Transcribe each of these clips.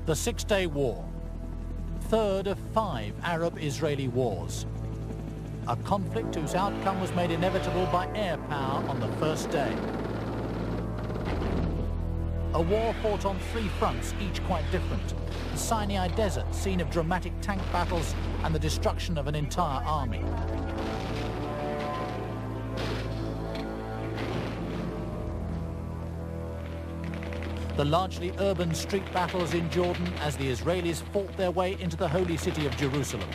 The Six-Day War, third of 5 Arab-Israeli wars. A conflict whose outcome was made inevitable by air power on the first day. A war fought on 3 fronts, each quite different. The Sinai Desert, scene of dramatic tank battles and the destruction of an entire army. The largely urban street battles in Jordan as the Israelis fought their way into the holy city of Jerusalem.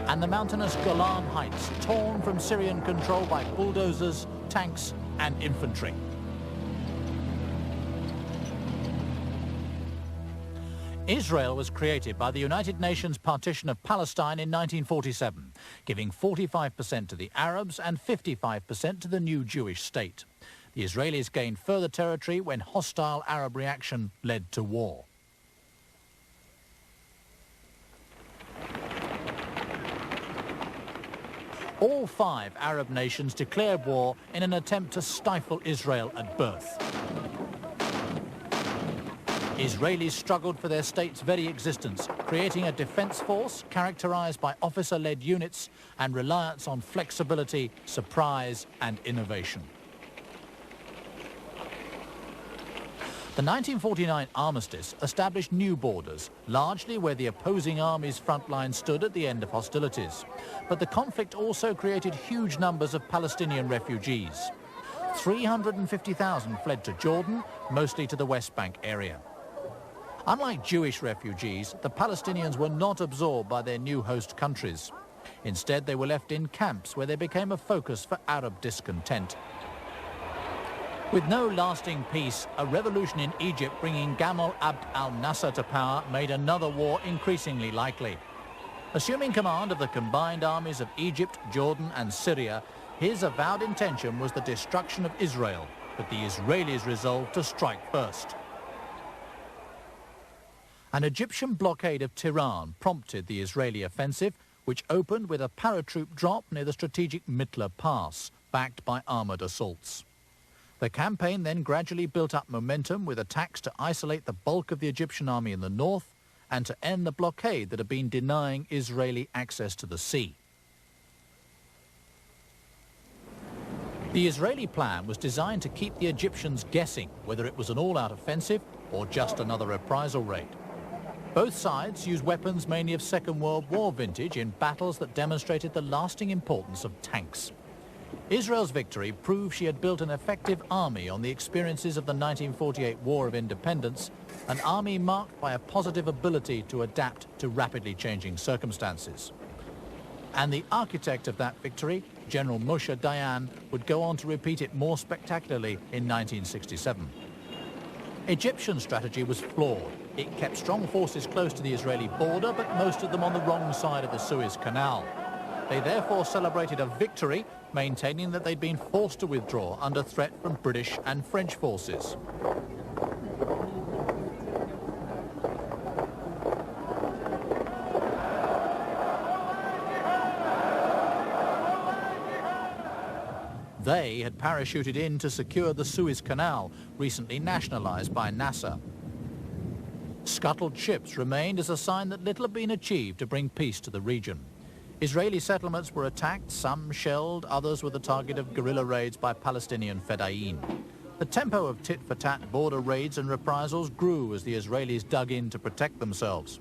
And the mountainous Golan Heights, torn from Syrian control by bulldozers, tanks and infantry. Israel was created by the United Nations partition of Palestine in 1947, giving 45% to the Arabs and 55% to the new Jewish state. The Israelis gained further territory when hostile Arab reaction led to war. All 5 Arab nations declared war in an attempt to stifle Israel at birth. Israelis struggled for their state's very existence, creating a defense force characterized by officer-led units and reliance on flexibility, surprise and innovation. The 1949 armistice established new borders, largely where the opposing armies' front line stood at the end of hostilities. But the conflict also created huge numbers of Palestinian refugees. 350,000 fled to Jordan, mostly to the West Bank area. Unlike Jewish refugees, the Palestinians were not absorbed by their new host countries. Instead, they were left in camps where they became a focus for Arab discontent. With no lasting peace, a revolution in Egypt bringing Gamal Abd al-Nasser to power made another war increasingly likely. Assuming command of the combined armies of Egypt, Jordan and Syria, his avowed intention was the destruction of Israel, but the Israelis resolved to strike first. An Egyptian blockade of Tehran prompted the Israeli offensive, which opened with a paratroop drop near the strategic Mitla Pass, backed by armoured assaults. The campaign then gradually built up momentum with attacks to isolate the bulk of the Egyptian army in the north and to end the blockade that had been denying Israeli access to the sea. The Israeli plan was designed to keep the Egyptians guessing whether it was an all-out offensive or just another reprisal raid. Both sides used weapons mainly of Second World War vintage in battles that demonstrated the lasting importance of tanks. Israel's victory proved she had built an effective army on the experiences of the 1948 War of Independence, an army marked by a positive ability to adapt to rapidly changing circumstances. And the architect of that victory, General Moshe Dayan, would go on to repeat it more spectacularly in 1967. Egyptian strategy was flawed. It kept strong forces close to the Israeli border, but most of them on the wrong side of the Suez Canal. They therefore celebrated a victory, maintaining that they'd been forced to withdraw under threat from British and French forces. They had parachuted in to secure the Suez Canal, recently nationalized by Nasser. Scuttled ships remained as a sign that little had been achieved to bring peace to the region. Israeli settlements were attacked, some shelled, others were the target of guerrilla raids by Palestinian Fedayeen. The tempo of tit-for-tat border raids and reprisals grew as the Israelis dug in to protect themselves.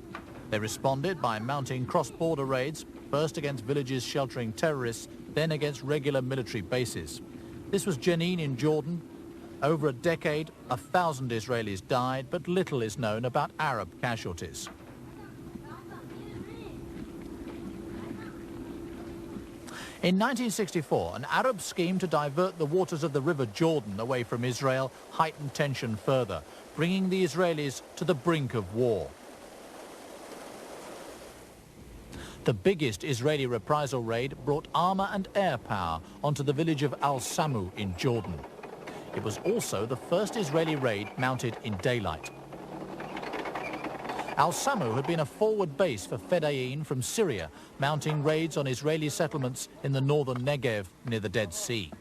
They responded by mounting cross-border raids, first against villages sheltering terrorists, then against regular military bases. This was Jenin in Jordan. Over a decade, 1,000 Israelis died, but little is known about Arab casualties. In 1964, an Arab scheme to divert the waters of the River Jordan away from Israel heightened tension further, bringing the Israelis to the brink of war. The biggest Israeli reprisal raid brought armor and air power onto the village of Al-Samu in Jordan. It was also the first Israeli raid mounted in daylight. Al-Samu had been a forward base for Fedayeen from Syria, mounting raids on Israeli settlements in the northern Negev near the Dead Sea.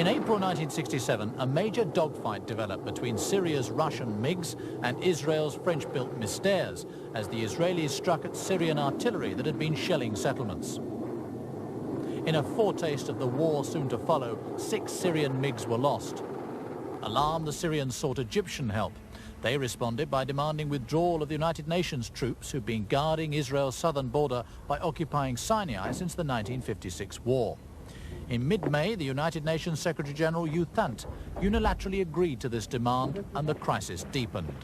In April 1967, a major dogfight developed between Syria's Russian MiGs and Israel's French-built Mystères as the Israelis struck at Syrian artillery that had been shelling settlements. In a foretaste of the war soon to follow, 6 Syrian MiGs were lost. Alarmed, the Syrians sought Egyptian help. They responded by demanding withdrawal of the United Nations troops who'd been guarding Israel's southern border by occupying Sinai since the 1956 war. In mid-May, the United Nations Secretary-General U Thant unilaterally agreed to this demand and the crisis deepened.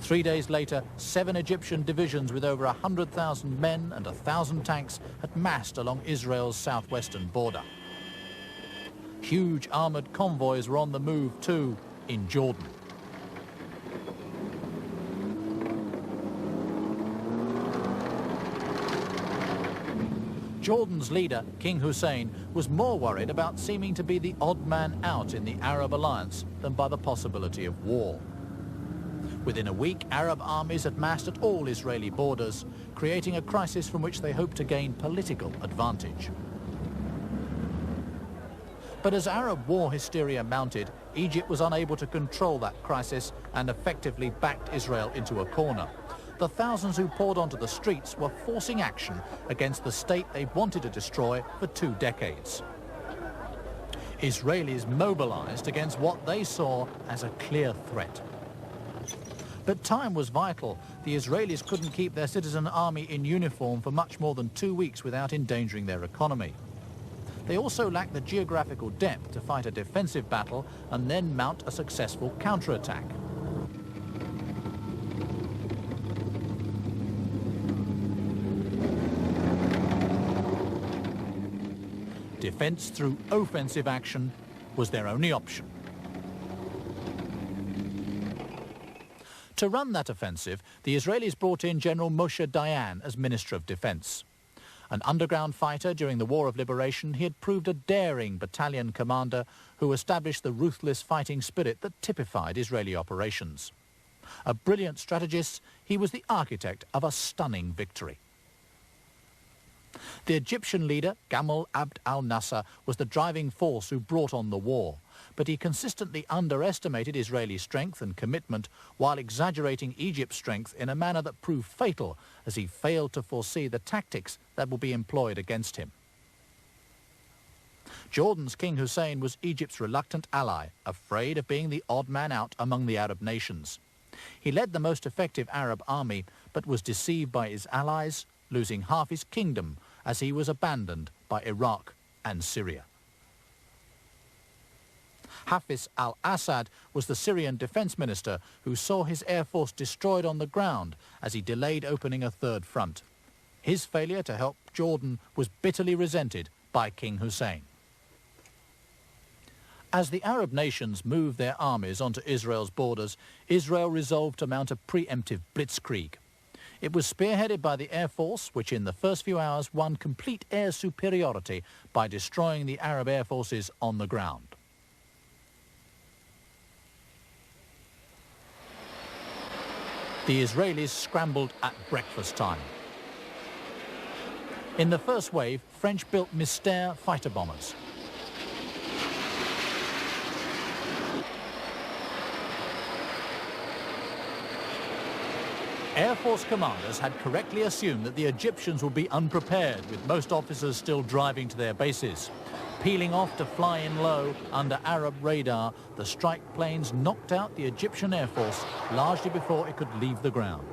3 days later, 7 Egyptian divisions with over 100,000 men and 1,000 tanks had massed along Israel's southwestern border. Huge armoured convoys were on the move too in Jordan. Jordan's leader, King Hussein, was more worried about seeming to be the odd man out in the Arab alliance than by the possibility of war. Within a week, Arab armies had massed at all Israeli borders, creating a crisis from which they hoped to gain political advantage. But as Arab war hysteria mounted, Egypt was unable to control that crisis and effectively backed Israel into a corner. The thousands who poured onto the streets were forcing action against the state they wanted to destroy for 2 decades. Israelis mobilized against what they saw as a clear threat. But time was vital. The Israelis couldn't keep their citizen army in uniform for much more than 2 weeks without endangering their economy. They also lacked the geographical depth to fight a defensive battle and then mount a successful counterattack. Defense through offensive action was their only option. To run that offensive, the Israelis brought in General Moshe Dayan as Minister of Defense. An underground fighter during the War of Liberation, he had proved a daring battalion commander who established the ruthless fighting spirit that typified Israeli operations. A brilliant strategist, he was the architect of a stunning victory. The Egyptian leader, Gamal Abd al-Nasser, was the driving force who brought on the war, but he consistently underestimated Israeli strength and commitment while exaggerating Egypt's strength in a manner that proved fatal as he failed to foresee the tactics that would be employed against him. Jordan's King Hussein was Egypt's reluctant ally, afraid of being the odd man out among the Arab nations. He led the most effective Arab army, but was deceived by his allies, losing half his kingdom as he was abandoned by Iraq and Syria. Hafiz al-Assad was the Syrian defense minister who saw his air force destroyed on the ground as he delayed opening a third front. His failure to help Jordan was bitterly resented by King Hussein. As the Arab nations moved their armies onto Israel's borders, Israel resolved to mount a preemptive blitzkrieg. It was spearheaded by the Air Force, which in the first few hours won complete air superiority by destroying the Arab air forces on the ground. The Israelis scrambled at breakfast time. In the first wave, French-built Mystère fighter bombers. Air Force commanders had correctly assumed that the Egyptians would be unprepared, with most officers still driving to their bases. Peeling off to fly in low under Arab radar, the strike planes knocked out the Egyptian Air Force largely before it could leave the ground.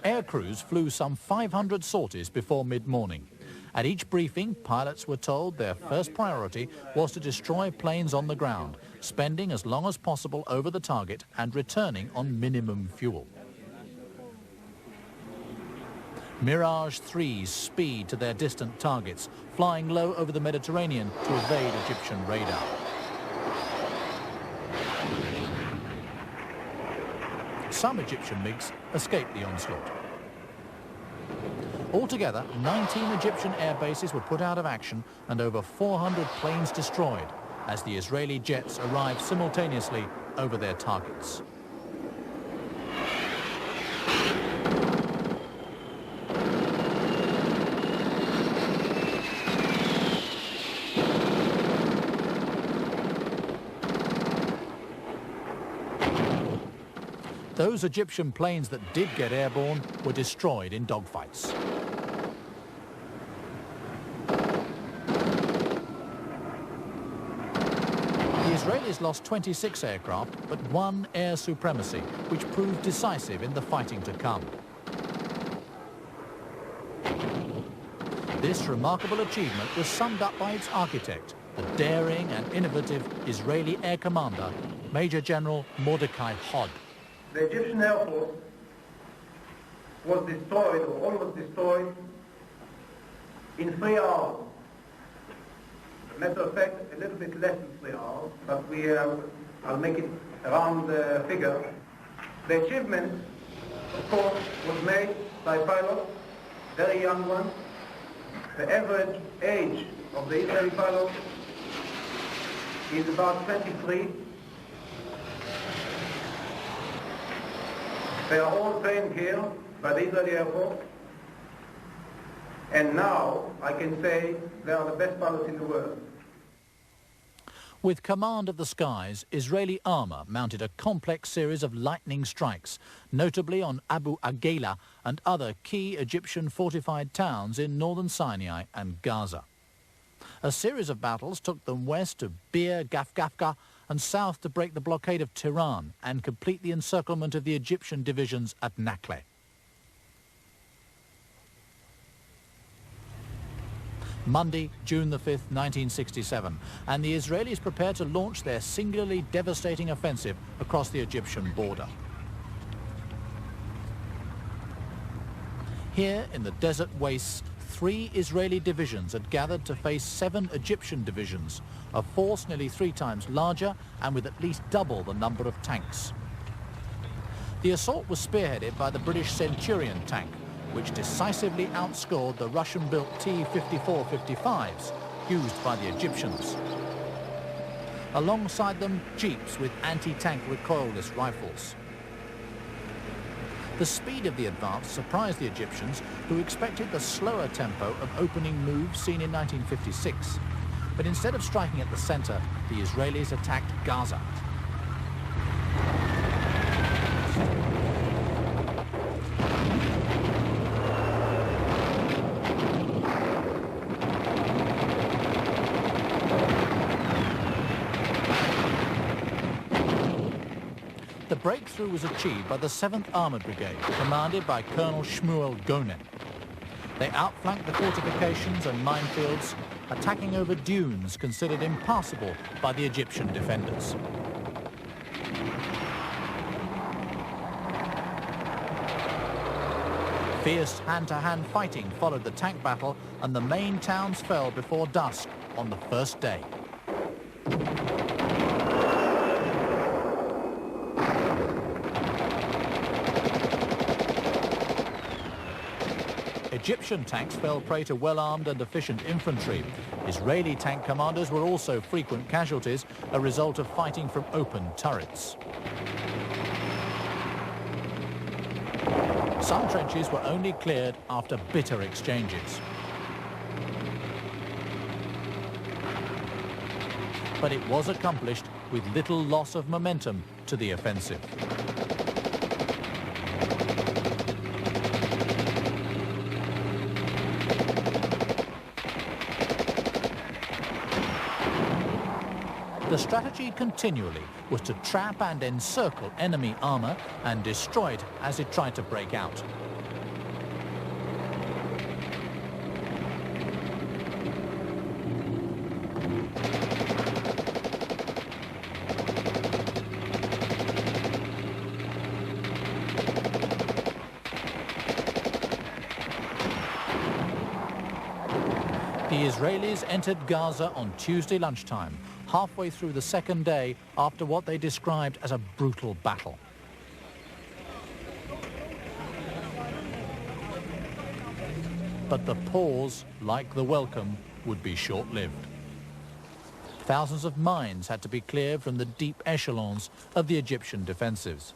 Air crews flew some 500 sorties before mid-morning. At each briefing, pilots were told their first priority was to destroy planes on the ground, spending as long as possible over the target and returning on minimum fuel. Mirage 3s speed to their distant targets, flying low over the Mediterranean to evade Egyptian radar. Some Egyptian MiGs escaped the onslaught. Altogether, 19 Egyptian air bases were put out of action and over 400 planes destroyed as the Israeli jets arrived simultaneously over their targets. Those Egyptian planes that did get airborne were destroyed in dogfights. The Israelis lost 26 aircraft, but 1 air supremacy, which proved decisive in the fighting to come. This remarkable achievement was summed up by its architect, the daring and innovative Israeli Air Commander, Major General Mordecai Hod. The Egyptian Air Force was destroyed, or almost destroyed, in 3 hours. Matter of fact, a little bit less than 3 hours, but I'll make it a round figure. The achievement, of course, was made by pilots, very young ones. The average age of the Israeli pilots is about 23. They are all trained here by the Israeli Air Force. And now I can say they are the best pilots in the world. With command of the skies, Israeli armour mounted a complex series of lightning strikes, notably on Abu Agela and other key Egyptian fortified towns in northern Sinai and Gaza. A series of battles took them west to Bir Gafgafka and south to break the blockade of Tehran and complete the encirclement of the Egyptian divisions at Nakle. Monday, June the 5th, 1967, and the Israelis prepare to launch their singularly devastating offensive across the Egyptian border. Here in the desert wastes, 3 Israeli divisions had gathered to face 7 Egyptian divisions, a force nearly 3 times larger and with at least double the number of tanks. The assault was spearheaded by the British Centurion tank, which decisively outscored the Russian-built T-54-55s used by the Egyptians. Alongside them, jeeps with anti-tank recoilless rifles. The speed of the advance surprised the Egyptians, who expected the slower tempo of opening moves seen in 1956. But instead of striking at the centre, the Israelis attacked Gaza. The breakthrough was achieved by the 7th Armoured Brigade, commanded by Colonel Shmuel Gonen. They outflanked the fortifications and minefields, attacking over dunes considered impassable by the Egyptian defenders. Fierce hand-to-hand fighting followed the tank battle, and the main towns fell before dusk on the first day. Egyptian tanks fell prey to well-armed and efficient infantry. Israeli tank commanders were also frequent casualties, a result of fighting from open turrets. Some trenches were only cleared after bitter exchanges. But it was accomplished with little loss of momentum to the offensive. The strategy continually was to trap and encircle enemy armour and destroy it as it tried to break out. The Israelis entered Gaza on Tuesday lunchtime, halfway through the second day after what they described as a brutal battle. But the pause, like the welcome, would be short-lived. Thousands of mines had to be cleared from the deep echelons of the Egyptian defensives.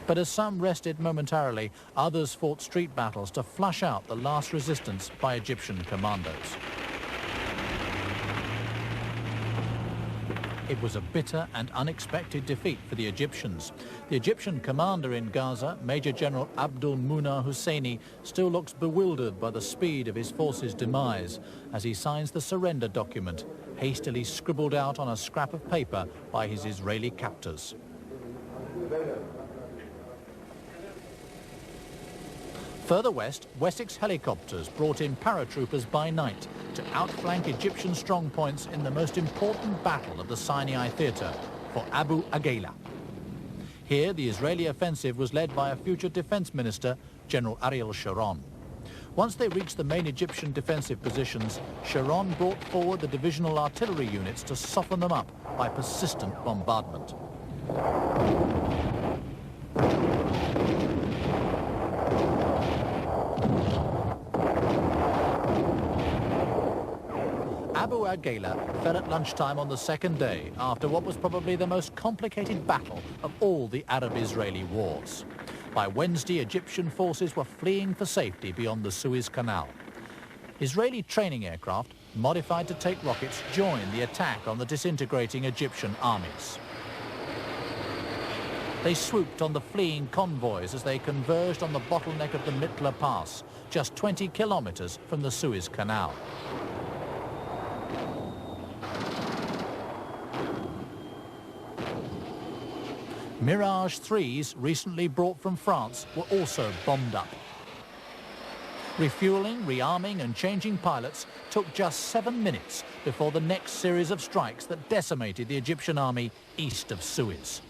But as some rested momentarily, others fought street battles to flush out the last resistance by Egyptian commandos. It was a bitter and unexpected defeat for the Egyptians. The Egyptian commander in Gaza, Major General Abdul Munah Husseini, still looks bewildered by the speed of his force's demise as he signs the surrender document, hastily scribbled out on a scrap of paper by his Israeli captors. Further west, Wessex helicopters brought in paratroopers by night to outflank Egyptian strongpoints in the most important battle of the Sinai theatre for Abu Agheila. Here, the Israeli offensive was led by a future defense minister, General Ariel Sharon. Once they reached the main Egyptian defensive positions, Sharon brought forward the divisional artillery units to soften them up by persistent bombardment. Abu Agheila fell at lunchtime on the second day after what was probably the most complicated battle of all the Arab-Israeli wars. By Wednesday, Egyptian forces were fleeing for safety beyond the Suez Canal. Israeli training aircraft, modified to take rockets, joined the attack on the disintegrating Egyptian armies. They swooped on the fleeing convoys as they converged on the bottleneck of the Mitla Pass, just 20 kilometers from the Suez Canal. Mirage 3s, recently brought from France, were also bombed up. Refueling, rearming and changing pilots took just 7 minutes before the next series of strikes that decimated the Egyptian army east of Suez.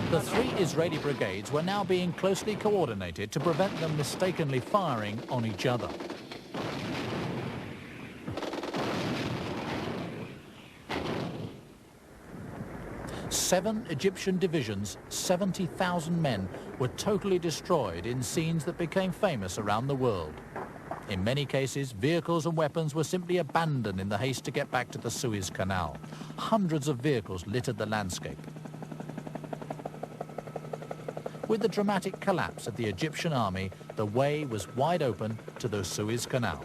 The 3 Israeli brigades were now being closely coordinated to prevent them mistakenly firing on each other. Seven Egyptian divisions, 70,000 men, were totally destroyed in scenes that became famous around the world. In many cases, vehicles and weapons were simply abandoned in the haste to get back to the Suez Canal. Hundreds of vehicles littered the landscape. With the dramatic collapse of the Egyptian army, the way was wide open to the Suez Canal.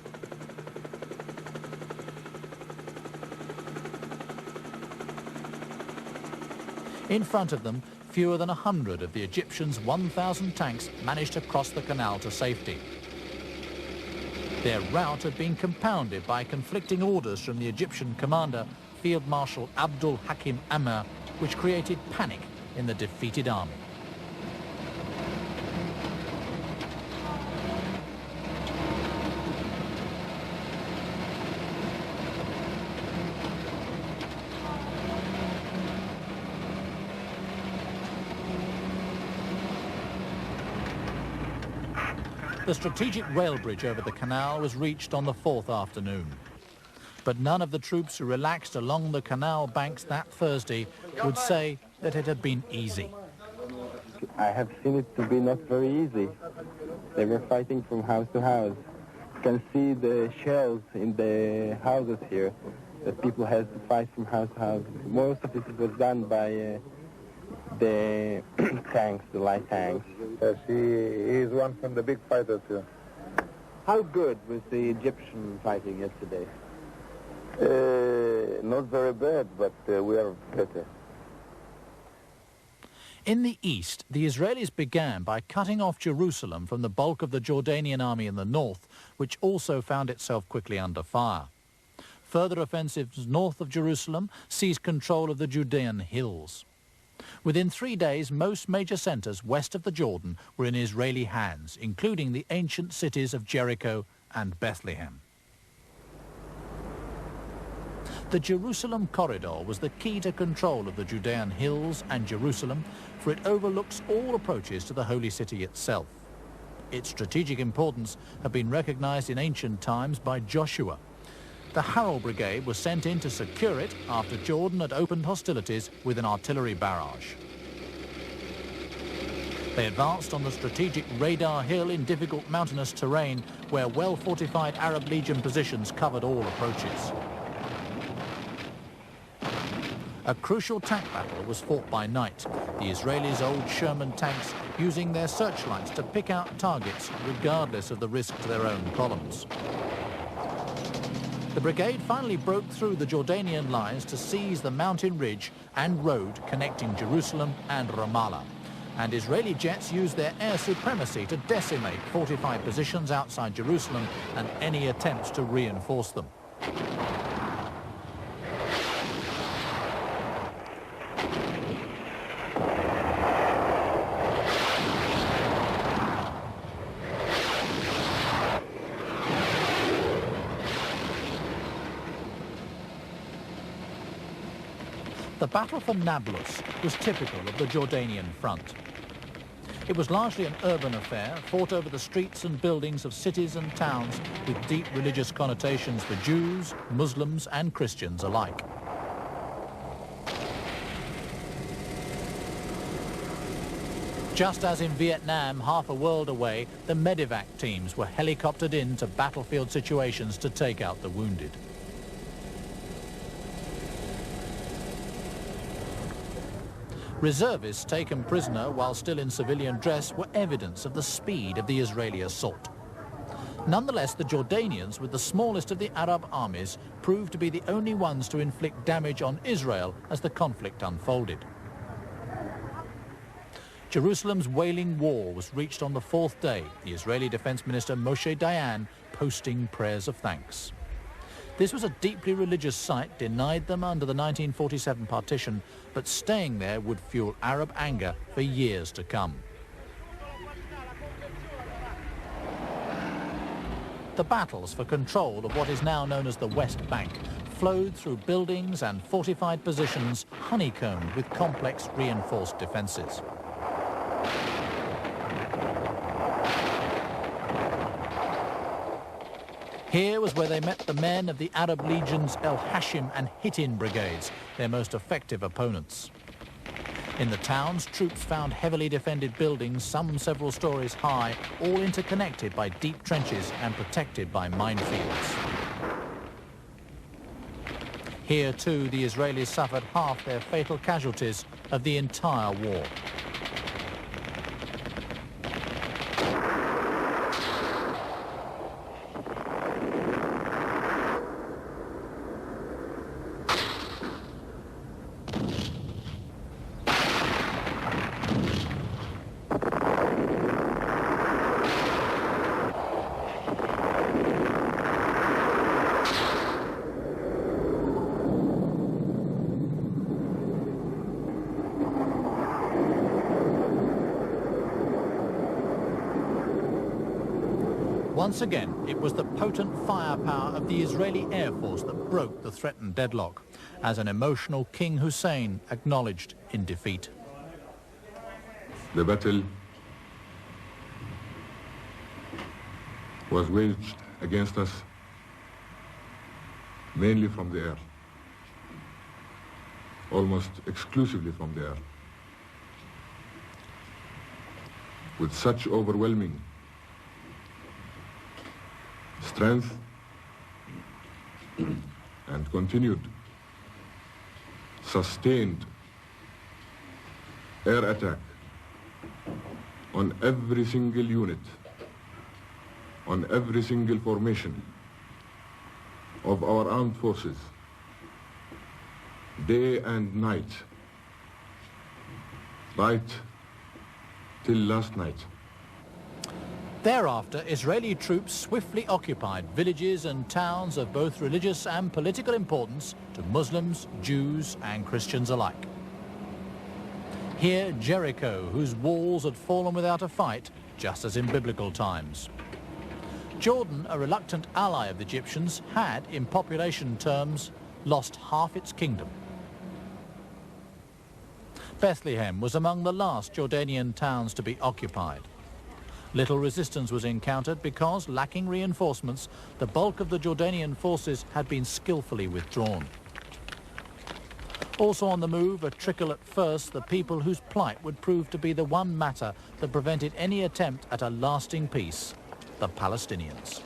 In front of them, fewer than 100 of the Egyptians' 1,000 tanks managed to cross the canal to safety. Their rout had been compounded by conflicting orders from the Egyptian commander, Field Marshal Abdul Hakim Ammar, which created panic in the defeated army. The strategic rail bridge over the canal was reached on the 4th afternoon. But none of the troops who relaxed along the canal banks that Thursday would say that it had been easy. I have seen it to be not very easy. They were fighting from house to house. You can see the shells in the houses here, that people had to fight from house to house. Most of it was done by the tanks, the light tanks. Yes, he is one from the big fighters here. How good was the Egyptian fighting yesterday? Not very bad, but we are better. In the east, the Israelis began by cutting off Jerusalem from the bulk of the Jordanian army in the north, which also found itself quickly under fire. Further offensives north of Jerusalem seized control of the Judean hills. Within 3 days, most major centers west of the Jordan were in Israeli hands, including the ancient cities of Jericho and Bethlehem. The Jerusalem corridor was the key to control of the Judean hills and Jerusalem, for it overlooks all approaches to the holy city itself. Its strategic importance had been recognized in ancient times by Joshua. The Harold Brigade was sent in to secure it after Jordan had opened hostilities with an artillery barrage. They advanced on the strategic Radar Hill in difficult mountainous terrain where well-fortified Arab Legion positions covered all approaches. A crucial tank battle was fought by night, the Israelis' old Sherman tanks using their searchlights to pick out targets regardless of the risk to their own columns. The brigade finally broke through the Jordanian lines to seize the mountain ridge and road connecting Jerusalem and Ramallah, and Israeli jets used their air supremacy to decimate fortified positions outside Jerusalem and any attempts to reinforce them. The battle for Nablus was typical of the Jordanian front. It was largely an urban affair, fought over the streets and buildings of cities and towns with deep religious connotations for Jews, Muslims and Christians alike. Just as in Vietnam, half a world away, the medevac teams were helicoptered into battlefield situations to take out the wounded. Reservists taken prisoner while still in civilian dress were evidence of the speed of the Israeli assault. Nonetheless, the Jordanians, with the smallest of the Arab armies, proved to be the only ones to inflict damage on Israel as the conflict unfolded. Jerusalem's Wailing Wall was reached on the fourth day, the Israeli Defense Minister Moshe Dayan posting prayers of thanks. This was a deeply religious site denied them under the 1947 partition, but staying there would fuel Arab anger for years to come. The battles for control of what is now known as the West Bank flowed through buildings and fortified positions honeycombed with complex reinforced defences. Here was where they met the men of the Arab Legion's El Hashim and Hittin brigades, their most effective opponents. In the towns, troops found heavily defended buildings, some several stories high, all interconnected by deep trenches and protected by minefields. Here too, the Israelis suffered half their fatal casualties of the entire war. Once again, it was the potent firepower of the Israeli Air Force that broke the threatened deadlock, as an emotional King Hussein acknowledged in defeat. The battle was waged against us mainly from the air, almost exclusively from the air, with such overwhelming strength and continued sustained air attack on every single unit, on every single formation of our armed forces, day and night, right till last night. Thereafter, Israeli troops swiftly occupied villages and towns of both religious and political importance to Muslims, Jews and Christians alike. Here, Jericho, whose walls had fallen without a fight, just as in biblical times. Jordan, a reluctant ally of the Egyptians, had, in population terms, lost half its kingdom. Bethlehem was among the last Jordanian towns to be occupied. Little resistance was encountered because, lacking reinforcements, the bulk of the Jordanian forces had been skillfully withdrawn. Also on the move, a trickle at first, the people whose plight would prove to be the one matter that prevented any attempt at a lasting peace, the Palestinians.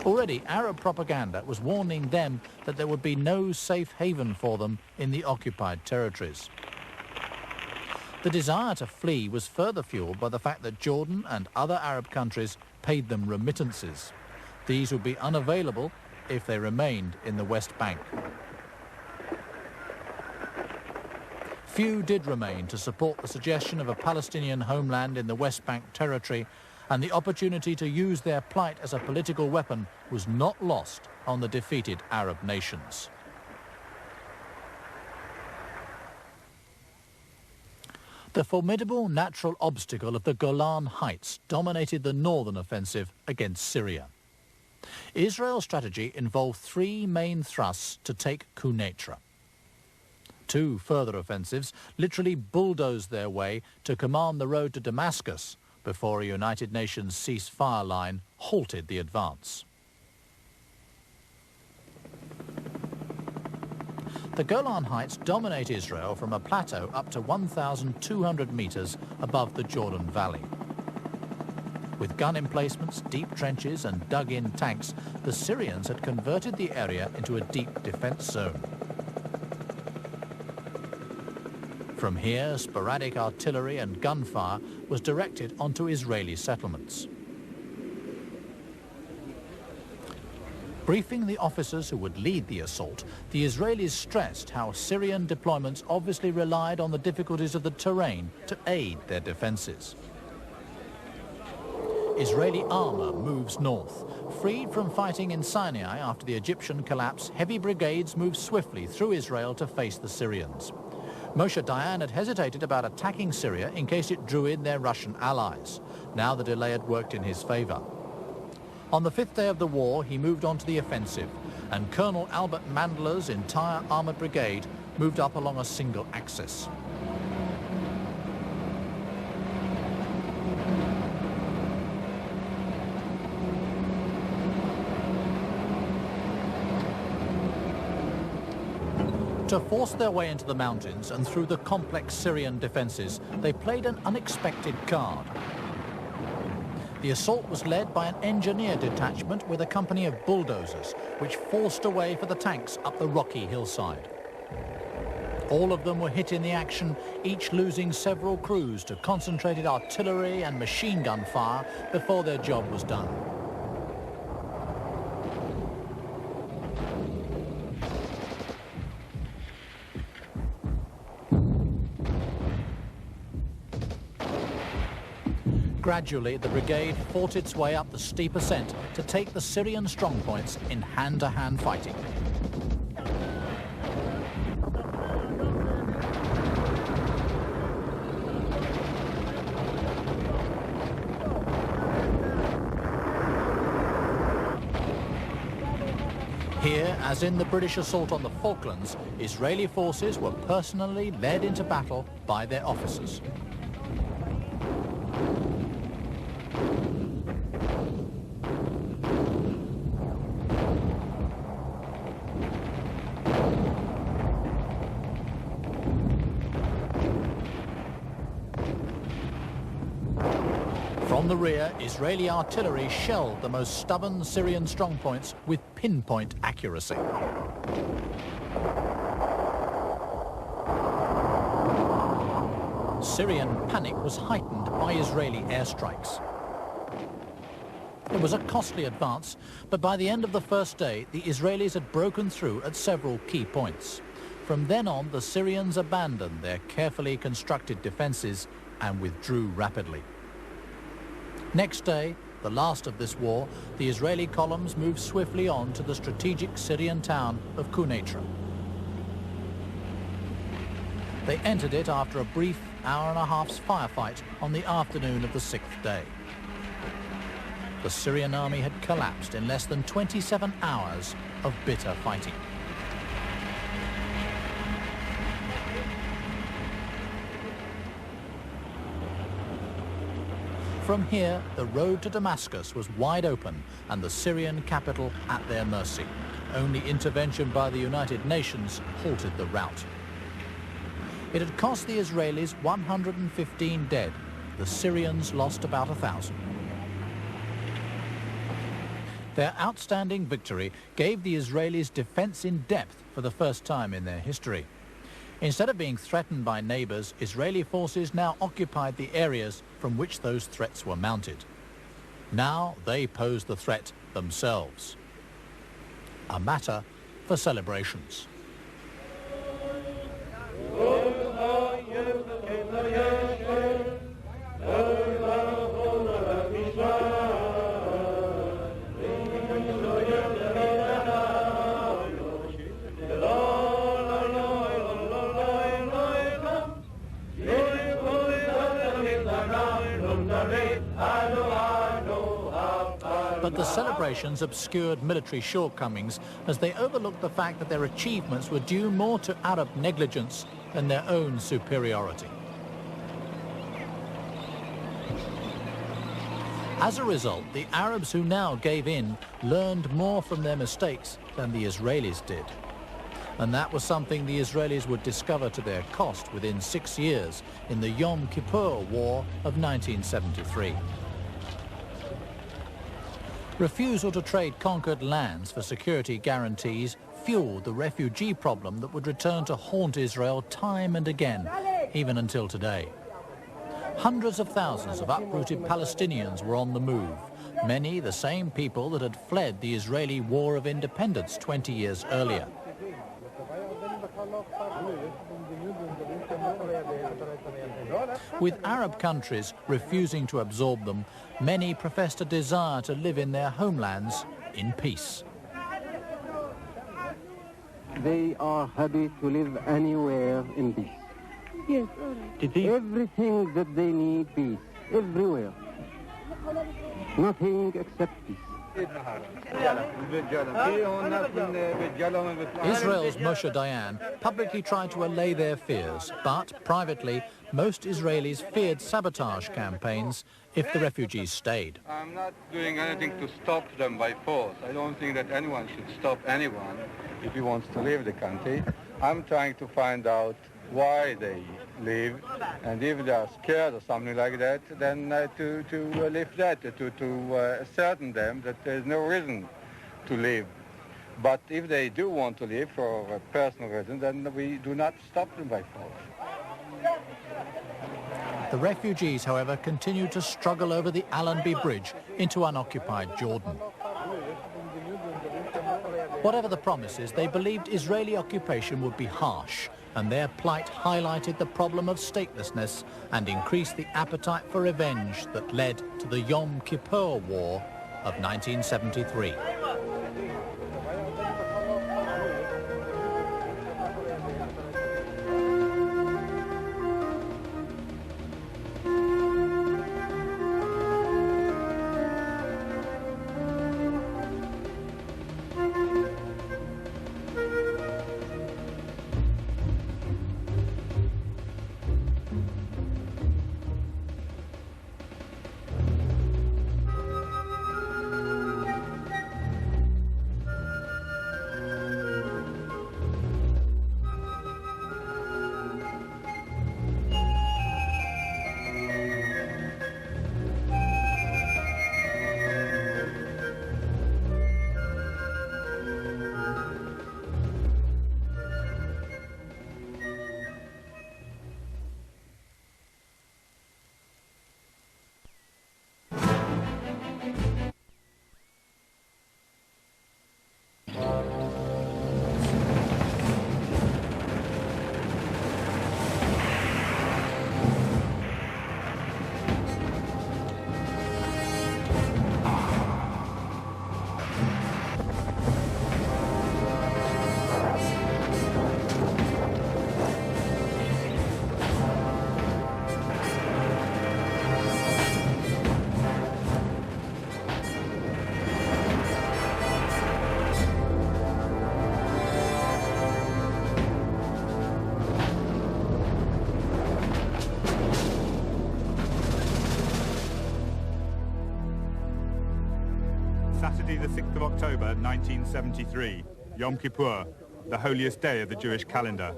Already, Arab propaganda was warning them that there would be no safe haven for them in the occupied territories. The desire to flee was further fueled by the fact that Jordan and other Arab countries paid them remittances. These would be unavailable if they remained in the West Bank. Few did remain to support the suggestion of a Palestinian homeland in the West Bank territory, and the opportunity to use their plight as a political weapon was not lost on the defeated Arab nations. The formidable natural obstacle of the Golan Heights dominated the northern offensive against Syria. Israel's strategy involved three main thrusts to take Quneitra. Two further offensives literally bulldozed their way to command the road to Damascus before a United Nations ceasefire line halted the advance. The Golan Heights dominate Israel from a plateau up to 1,200 meters above the Jordan Valley. With gun emplacements, deep trenches and dug-in tanks, the Syrians had converted the area into a deep defense zone. From here, sporadic artillery and gunfire was directed onto Israeli settlements. Briefing the officers who would lead the assault, the Israelis stressed how Syrian deployments obviously relied on the difficulties of the terrain to aid their defenses. Israeli armor moves north. Freed from fighting in Sinai after the Egyptian collapse, heavy brigades moved swiftly through Israel to face the Syrians. Moshe Dayan had hesitated about attacking Syria in case it drew in their Russian allies. Now the delay had worked in his favor. On the fifth day of the war, he moved on to the offensive, and Colonel Albert Mandler's entire armored brigade moved up along a single axis. To force their way into the mountains and through the complex Syrian defenses, they played an unexpected card. The assault was led by an engineer detachment with a company of bulldozers, which forced a way for the tanks up the rocky hillside. All of them were hit in the action, each losing several crews to concentrated artillery and machine gun fire before their job was done. Gradually, the brigade fought its way up the steep ascent to take the Syrian strongpoints in hand-to-hand fighting. Here, as in the British assault on the Falklands, Israeli forces were personally led into battle by their officers. From the rear, Israeli artillery shelled the most stubborn Syrian strongpoints with pinpoint accuracy. Syrian panic was heightened by Israeli airstrikes. It was a costly advance, but by the end of the first day, the Israelis had broken through at several key points. From then on, the Syrians abandoned their carefully constructed defenses and withdrew rapidly. Next day, the last of this war, the Israeli columns moved swiftly on to the strategic Syrian town of Quneitra. They entered it after a brief hour-and-a-half's firefight on the afternoon of the sixth day. the Syrian army had collapsed in less than 27 hours of bitter fighting. From here, the road to Damascus was wide open and the Syrian capital at their mercy. Only intervention by the United Nations halted the rout. It had cost the Israelis 115 dead. The Syrians lost about 1,000. Their outstanding victory gave the Israelis defense in depth for the first time in their history. Instead of being threatened by neighbors, Israeli forces now occupied the areas from which those threats were mounted. Now they posed the threat themselves. A matter for celebrations. But the celebrations obscured military shortcomings as they overlooked the fact that their achievements were due more to Arab negligence than their own superiority. As a result, the Arabs who now gave in learned more from their mistakes than the Israelis did. And that was something the Israelis would discover to their cost within 6 years in the Yom Kippur War of 1973. Refusal to trade conquered lands for security guarantees fueled the refugee problem that would return to haunt Israel time and again, even until today. Hundreds of thousands of uprooted Palestinians were on the move, many the same people that had fled the Israeli War of Independence 20 years earlier. With Arab countries refusing to absorb them, many professed a desire to live in their homelands in peace. They are happy to live anywhere in peace. Yes, all right. Everything that they need, peace. Everywhere. Nothing except peace. Israel's Moshe Dayan publicly tried to allay their fears, but privately, most Israelis feared sabotage campaigns if the refugees stayed. I'm not doing anything to stop them by force. I don't think that anyone should stop anyone if he wants to leave the country. I'm trying to find out why they leave, and if they are scared or something like that, then to lift that, to ascertain them that there's no reason to leave. But if they do want to leave for a personal reason, then we do not stop them by force. The refugees, however, continued to struggle over the Allenby Bridge into unoccupied Jordan. Whatever the promises, they believed Israeli occupation would be harsh, and their plight highlighted the problem of statelessness and increased the appetite for revenge that led to the Yom Kippur War of 1973. Saturday the 6th of October 1973, Yom Kippur, the holiest day of the Jewish calendar.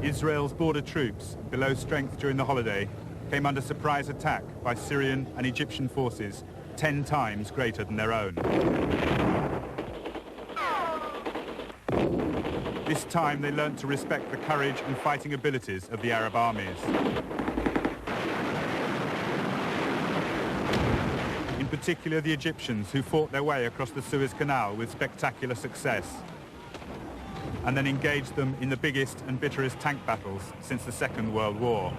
Israel's border troops, below strength during the holiday, came under surprise attack by Syrian and Egyptian forces 10 times greater than their own. This time they learnt to respect the courage and fighting abilities of the Arab armies. In particular the Egyptians, who fought their way across the Suez Canal with spectacular success, and then engaged them in the biggest and bitterest tank battles since the Second World War.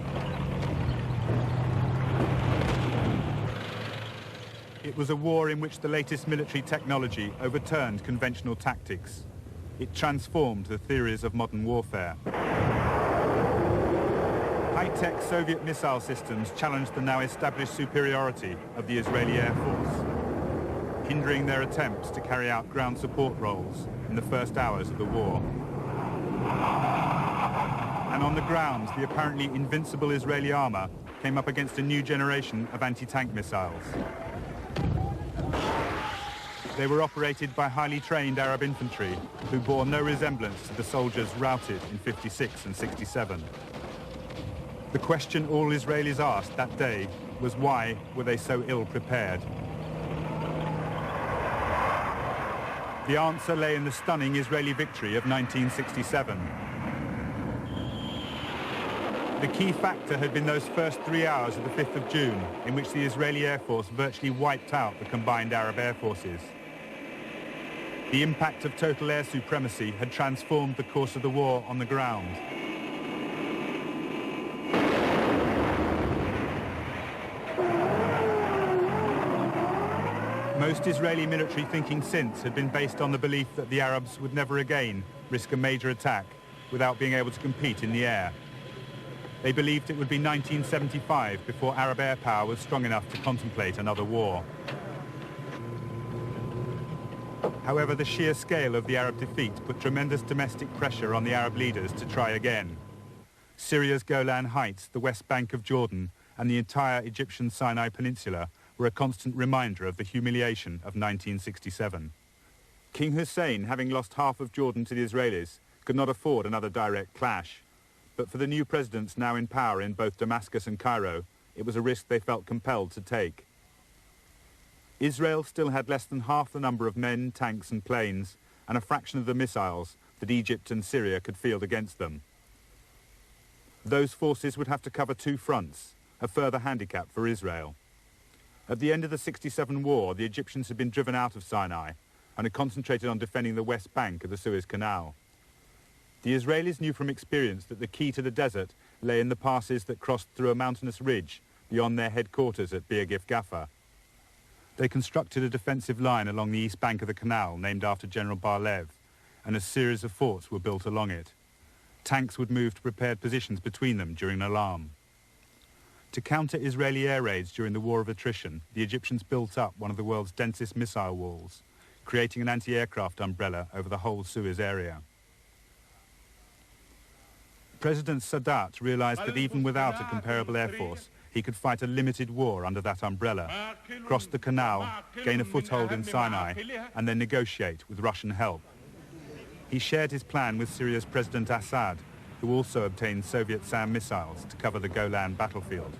It was a war in which the latest military technology overturned conventional tactics. It transformed the theories of modern warfare. High-tech Soviet missile systems challenged the now established superiority of the Israeli Air Force, hindering their attempts to carry out ground support roles in the first hours of the war. And on the ground, the apparently invincible Israeli armor came up against a new generation of anti-tank missiles. They were operated by highly trained Arab infantry who bore no resemblance to the soldiers routed in 56 and 67. The question all Israelis asked that day was, why were they so ill prepared? The answer lay in the stunning Israeli victory of 1967. The key factor had been those first 3 hours of the 5th of June, in which the Israeli Air Force virtually wiped out the combined Arab air forces. The impact of total air supremacy had transformed the course of the war on the ground. Most Israeli military thinking since had been based on the belief that the Arabs would never again risk a major attack without being able to compete in the air. They believed it would be 1975 before Arab air power was strong enough to contemplate another war. However, the sheer scale of the Arab defeat put tremendous domestic pressure on the Arab leaders to try again. Syria's Golan Heights, the West Bank of Jordan, and the entire Egyptian Sinai Peninsula were a constant reminder of the humiliation of 1967. King Hussein, having lost half of Jordan to the Israelis, could not afford another direct clash. But for the new presidents now in power in both Damascus and Cairo, it was a risk they felt compelled to take. Israel still had less than half the number of men, tanks and planes, and a fraction of the missiles that Egypt and Syria could field against them. Those forces would have to cover two fronts, a further handicap for Israel. At the end of the 67 war, the Egyptians had been driven out of Sinai and had concentrated on defending the West Bank of the Suez Canal. The Israelis knew from experience that the key to the desert lay in the passes that crossed through a mountainous ridge beyond their headquarters at Bir Gifgafa. They constructed a defensive line along the east bank of the canal named after General Bar-Lev, and a series of forts were built along it. Tanks would move to prepared positions between them during an alarm. To counter Israeli air raids during the War of Attrition, the Egyptians built up one of the world's densest missile walls, creating an anti-aircraft umbrella over the whole Suez area. President Sadat realized that even without a comparable air force, he could fight a limited war under that umbrella, cross the canal, gain a foothold in Sinai, and then negotiate with Russian help. He shared his plan with Syria's President Assad, who also obtained Soviet SAM missiles to cover the Golan battlefield.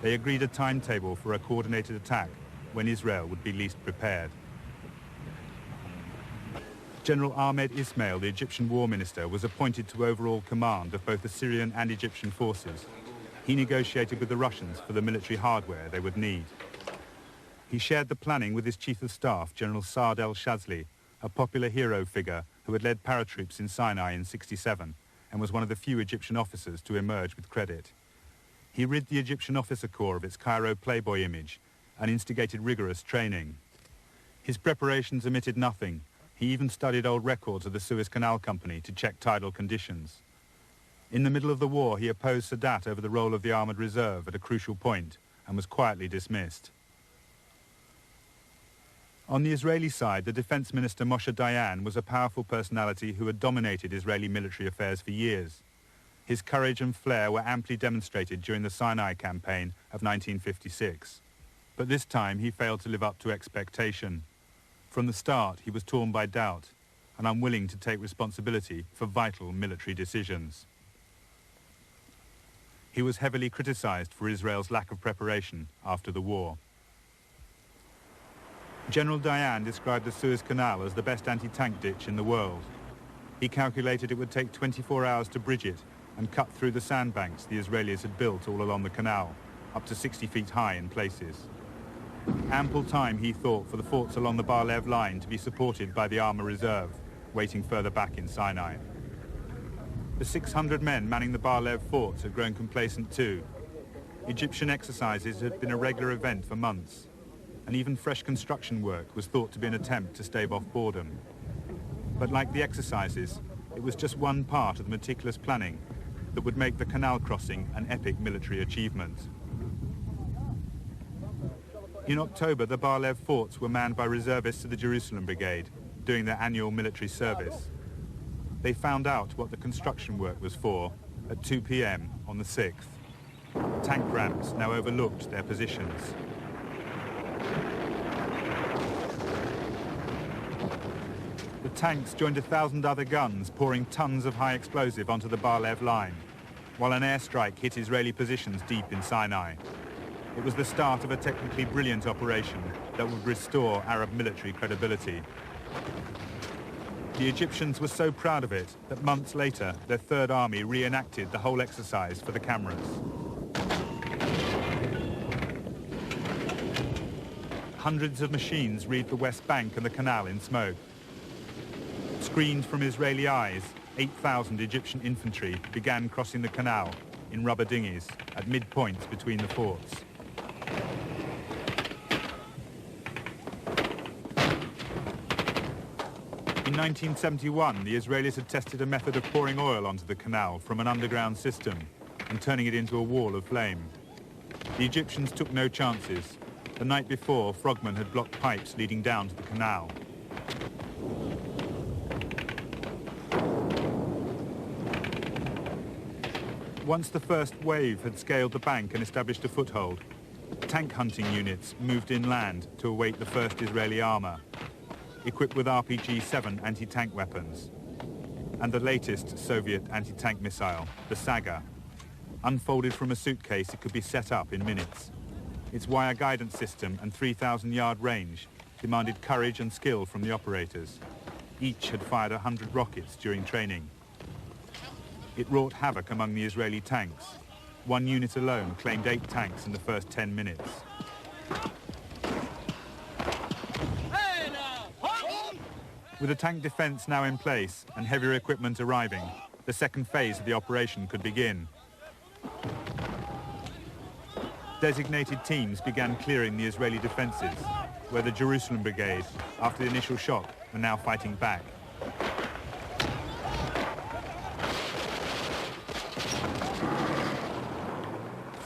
They agreed a timetable for a coordinated attack when Israel would be least prepared. General Ahmed Ismail, the Egyptian war minister, was appointed to overall command of both the Syrian and Egyptian forces. He negotiated with the Russians for the military hardware they would need. He shared the planning with his chief of staff, General Saad el-Shazli, a popular hero figure who had led paratroops in Sinai in '67 and was one of the few Egyptian officers to emerge with credit. He rid the Egyptian officer corps of its Cairo playboy image and instigated rigorous training. His preparations omitted nothing. He even studied old records of the Suez Canal Company to check tidal conditions. In the middle of the war, he opposed Sadat over the role of the armoured reserve at a crucial point and was quietly dismissed. On the Israeli side, the defense minister Moshe Dayan was a powerful personality who had dominated Israeli military affairs for years. His courage and flair were amply demonstrated during the Sinai campaign of 1956. But this time he failed to live up to expectation. From the start, he was torn by doubt and unwilling to take responsibility for vital military decisions. He was heavily criticized for Israel's lack of preparation after the war. General Dayan described the Suez Canal as the best anti-tank ditch in the world. He calculated it would take 24 hours to bridge it and cut through the sandbanks the Israelis had built all along the canal, up to 60 feet high in places. Ample time, he thought, for the forts along the Bar-Lev line to be supported by the Armour Reserve, waiting further back in Sinai. The 600 men manning the Bar-Lev forts had grown complacent too. Egyptian exercises had been a regular event for months, and even fresh construction work was thought to be an attempt to stave off boredom. But like the exercises, it was just one part of the meticulous planning that would make the canal crossing an epic military achievement. In October, the Bar-Lev forts were manned by reservists of the Jerusalem Brigade, doing their annual military service. They found out what the construction work was for at 2 p.m. on the 6th. Tank ramps now overlooked their positions. The tanks joined 1,000 other guns pouring tons of high explosive onto the Bar-Lev line, while an airstrike hit Israeli positions deep in Sinai. It was the start of a technically brilliant operation that would restore Arab military credibility. The Egyptians were so proud of it that months later, their Third Army reenacted the whole exercise for the cameras. Hundreds of machines read the West Bank and the canal in smoke. Screened from Israeli eyes, 8,000 Egyptian infantry began crossing the canal in rubber dinghies at midpoints between the forts. In 1971, the Israelis had tested a method of pouring oil onto the canal from an underground system and turning it into a wall of flame. The Egyptians took no chances. The night before, frogmen had blocked pipes leading down to the canal. Once the first wave had scaled the bank and established a foothold, tank hunting units moved inland to await the first Israeli armour, equipped with RPG-7 anti-tank weapons, and the latest Soviet anti-tank missile, the Saga. Unfolded from a suitcase, it could be set up in minutes. Its wire guidance system and 3,000-yard range demanded courage and skill from the operators. Each had fired 100 rockets during training. It wrought havoc among the Israeli tanks. One unit alone claimed 8 tanks in the first 10 minutes. With a tank defense now in place and heavier equipment arriving, the second phase of the operation could begin. Designated teams began clearing the Israeli defenses, where the Jerusalem Brigade, after the initial shock, were now fighting back.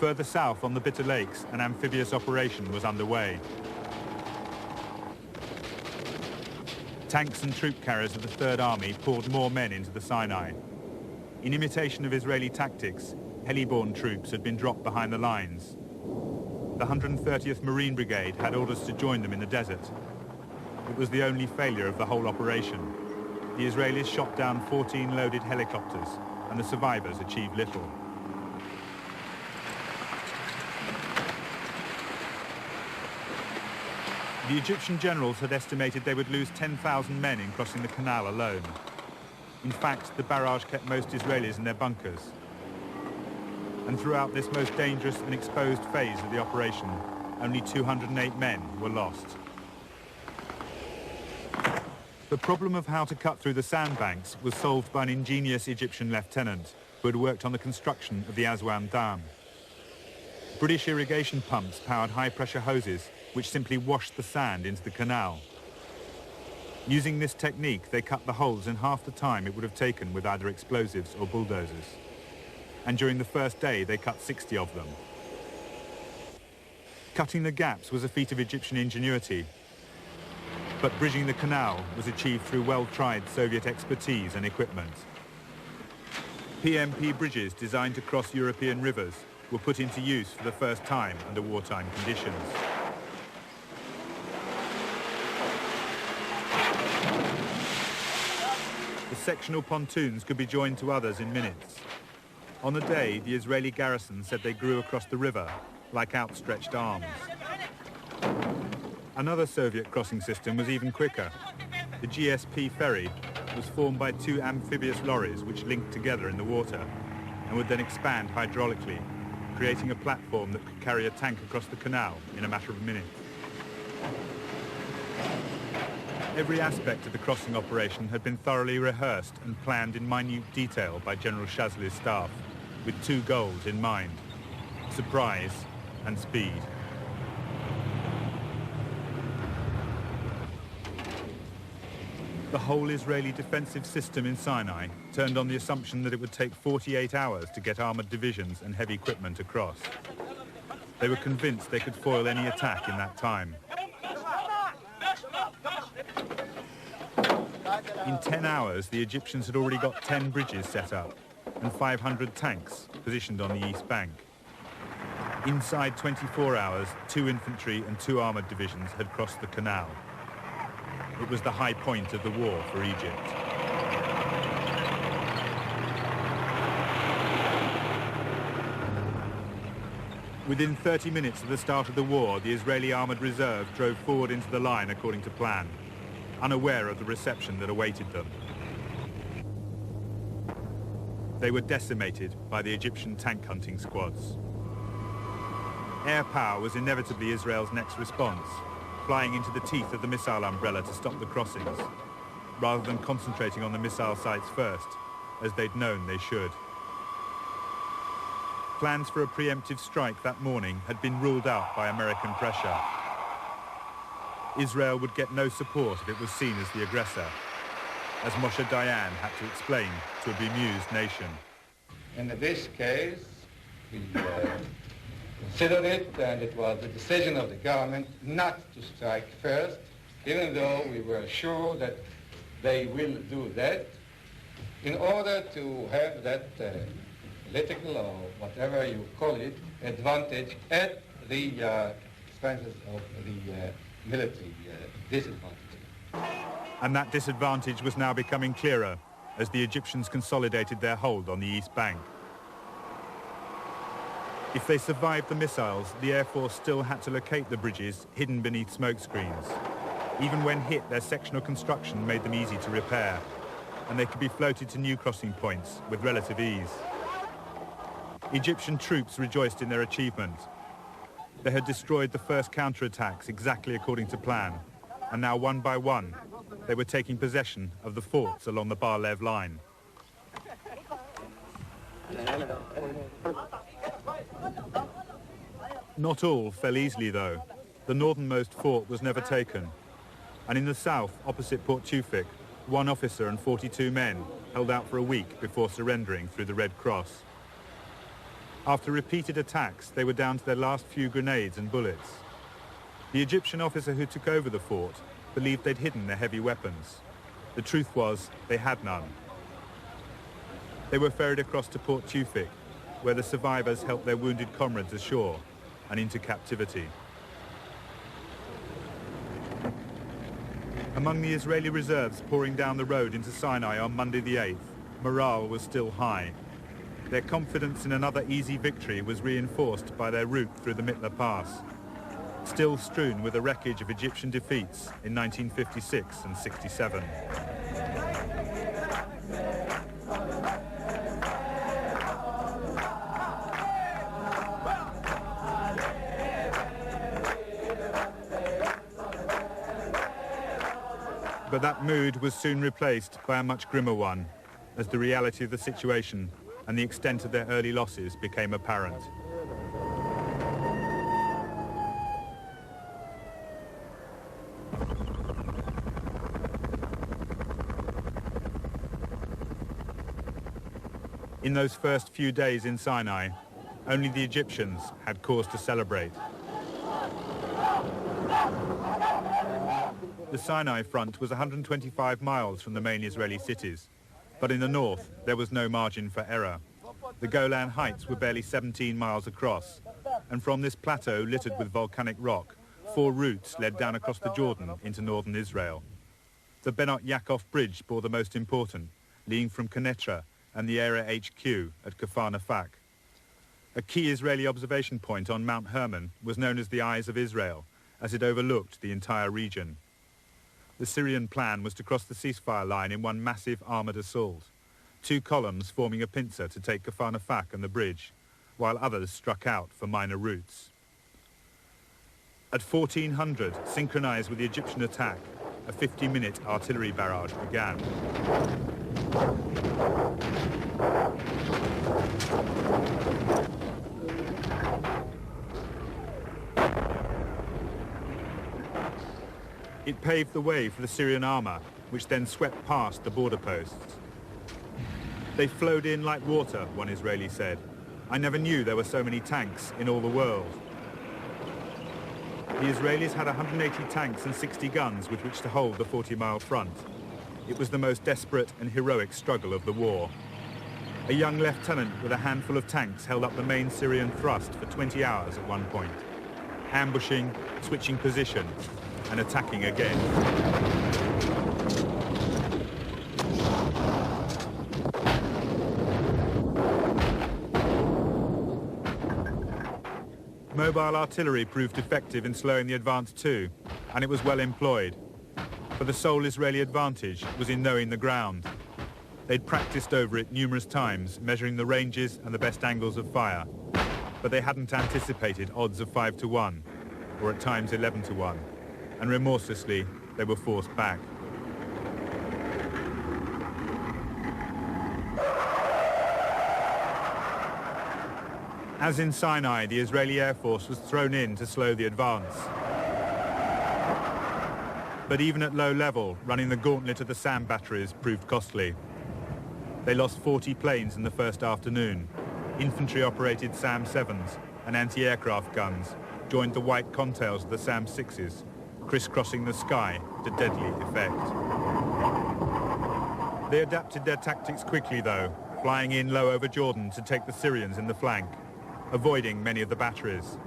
Further south on the Bitter Lakes, an amphibious operation was underway. Tanks and troop carriers of the Third Army poured more men into the Sinai. In imitation of Israeli tactics, heli-borne troops had been dropped behind the lines. The 130th Marine Brigade had orders to join them in the desert. It was the only failure of the whole operation. The Israelis shot down 14 loaded helicopters, and the survivors achieved little. The Egyptian generals had estimated they would lose 10,000 men in crossing the canal alone. In fact, the barrage kept most Israelis in their bunkers. And throughout this most dangerous and exposed phase of the operation, only 208 men were lost. The problem of how to cut through the sandbanks was solved by an ingenious Egyptian lieutenant who had worked on the construction of the Aswan Dam. British irrigation pumps powered high-pressure hoses which simply washed the sand into the canal. Using this technique, they cut the holes in half the time it would have taken with either explosives or bulldozers. And during the first day, they cut 60 of them. Cutting the gaps was a feat of Egyptian ingenuity, but bridging the canal was achieved through well-tried Soviet expertise and equipment. PMP bridges designed to cross European rivers were put into use for the first time under wartime conditions. The sectional pontoons could be joined to others in minutes. On the day, the Israeli garrison said they grew across the river like outstretched arms. Another Soviet crossing system was even quicker. The GSP ferry was formed by two amphibious lorries which linked together in the water and would then expand hydraulically, creating a platform that could carry a tank across the canal in a matter of minutes. Every aspect of the crossing operation had been thoroughly rehearsed and planned in minute detail by General Shazli's staff, with two goals in mind: surprise and speed. The whole Israeli defensive system in Sinai turned on the assumption that it would take 48 hours to get armoured divisions and heavy equipment across. They were convinced they could foil any attack in that time. In 10 hours, the Egyptians had already got 10 bridges set up and 500 tanks positioned on the east bank. Inside 24 hours, 2 infantry and 2 armoured divisions had crossed the canal. It was the high point of the war for Egypt. Within 30 minutes of the start of the war, the Israeli armoured reserve drove forward into the line according to plan, unaware of the reception that awaited them. They were decimated by the Egyptian tank hunting squads. Air power was inevitably Israel's next response, flying into the teeth of the missile umbrella to stop the crossings, rather than concentrating on the missile sites first, as they'd known they should. Plans for a preemptive strike that morning had been ruled out by American pressure. Israel would get no support if it was seen as the aggressor, as Moshe Dayan had to explain to a bemused nation. In this case, we considered it, and it was the decision of the government not to strike first, even though we were sure that they will do that, in order to have that political or whatever you call it advantage at the expenses of the military disadvantage. And that disadvantage was now becoming clearer as the Egyptians consolidated their hold on the east bank. If they survived the missiles, the Air Force still had to locate the bridges hidden beneath smoke screens. Even when hit, their sectional construction made them easy to repair, and they could be floated to new crossing points with relative ease. Egyptian troops rejoiced in their achievement. They had destroyed the first counterattacks exactly according to plan, and now one by one, they were taking possession of the forts along the Bar-Lev line. Not all fell easily, though. The northernmost fort was never taken. And in the south, opposite Port Tewfik, 1 officer and 42 men held out for a week before surrendering through the Red Cross. After repeated attacks, they were down to their last few grenades and bullets. The Egyptian officer who took over the fort believed they'd hidden their heavy weapons. The truth was, they had none. They were ferried across to Port Tewfik, where the survivors helped their wounded comrades ashore and into captivity. Among the Israeli reserves pouring down the road into Sinai on Monday the 8th, morale was still high. Their confidence in another easy victory was reinforced by their route through the Mitla Pass, still strewn with the wreckage of Egyptian defeats in 1956 and 67. But that mood was soon replaced by a much grimmer one, as the reality of the situation and the extent of their early losses became apparent. In those first few days in Sinai, only the Egyptians had cause to celebrate. The Sinai front was 125 miles from the main Israeli cities, but in the north there was no margin for error. The Golan Heights were barely 17 miles across, and from this plateau littered with volcanic rock, 4 routes led down across the Jordan into northern Israel. The Benot Yaakov Bridge bore the most important, leading from Quneitra and the area HQ at Kfar Nafak. A key Israeli observation point on Mount Hermon was known as the Eyes of Israel, as it overlooked the entire region. The Syrian plan was to cross the ceasefire line in one massive armoured assault, 2 columns forming a pincer to take Kfar Nafak and the bridge, while others struck out for minor routes. At 1400, synchronised with the Egyptian attack, a 50-minute artillery barrage began. It paved the way for the Syrian armour, which then swept past the border posts. They flowed in like water, one Israeli said. I never knew there were so many tanks in all the world. The Israelis had 180 tanks and 60 guns with which to hold the 40-mile front. It was the most desperate and heroic struggle of the war. A young lieutenant with a handful of tanks held up the main Syrian thrust for 20 hours at one point, ambushing, switching position, and attacking again. Mobile artillery proved effective in slowing the advance too, and it was well employed. For the sole Israeli advantage was in knowing the ground. They'd practiced over it numerous times, measuring the ranges and the best angles of fire. But they hadn't anticipated odds of 5 to 1, or at times 11 to 1, and remorselessly they were forced back. As in Sinai, the Israeli Air Force was thrown in to slow the advance. But even at low level, running the gauntlet of the SAM batteries proved costly. They lost 40 planes in the first afternoon. Infantry-operated SAM-7s and anti-aircraft guns joined the white contails of the SAM-6s, crisscrossing the sky to deadly effect. They adapted their tactics quickly, though, flying in low over Jordan to take the Syrians in the flank, avoiding many of the batteries.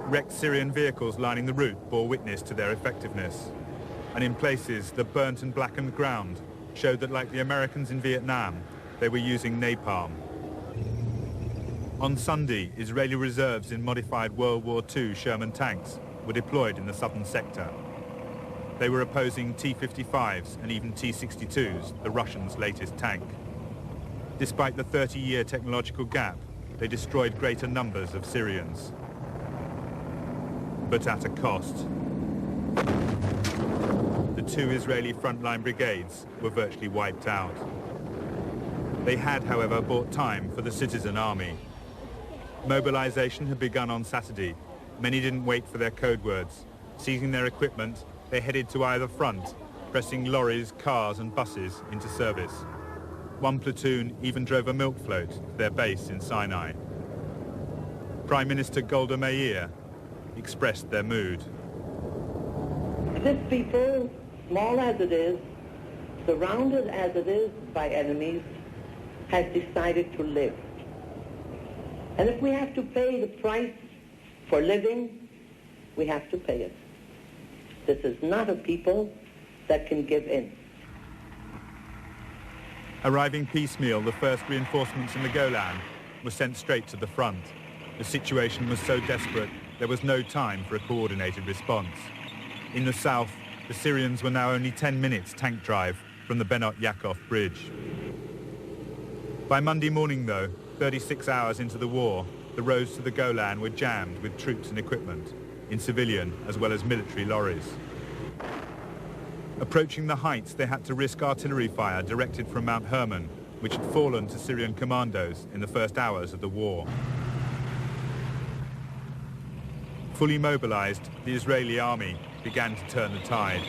Wrecked Syrian vehicles lining the route bore witness to their effectiveness. And in places, the burnt and blackened ground showed that, like the Americans in Vietnam, they were using napalm. On Sunday, Israeli reserves in modified World War II Sherman tanks were deployed in the southern sector. They were opposing T-55s and even T-62s, the Russians' latest tank. Despite the 30-year technological gap, they destroyed greater numbers of Syrians. But at a cost. The 2 Israeli frontline brigades were virtually wiped out. They had, however, bought time for the citizen army. Mobilization had begun on Saturday. Many didn't wait for their code words. Seizing their equipment, they headed to either front, pressing lorries, cars and buses into service. One platoon even drove a milk float to their base in Sinai. Prime Minister Golda Meir expressed their mood. This people, small as it is, surrounded as it is by enemies, has decided to live. And if we have to pay the price for living, we have to pay it. This is not a people that can give in. Arriving piecemeal, the first reinforcements in the Golan were sent straight to the front. The situation was so desperate, there was no time for a coordinated response. In the south, the Syrians were now only 10 minutes tank drive from the Benot Yaakov bridge. By Monday morning, though, 36 hours into the war, the roads to the Golan were jammed with troops and equipment, in civilian as well as military lorries. Approaching the heights, they had to risk artillery fire directed from Mount Hermon, which had fallen to Syrian commandos in the first hours of the war. Fully mobilized, the Israeli army began to turn the tide.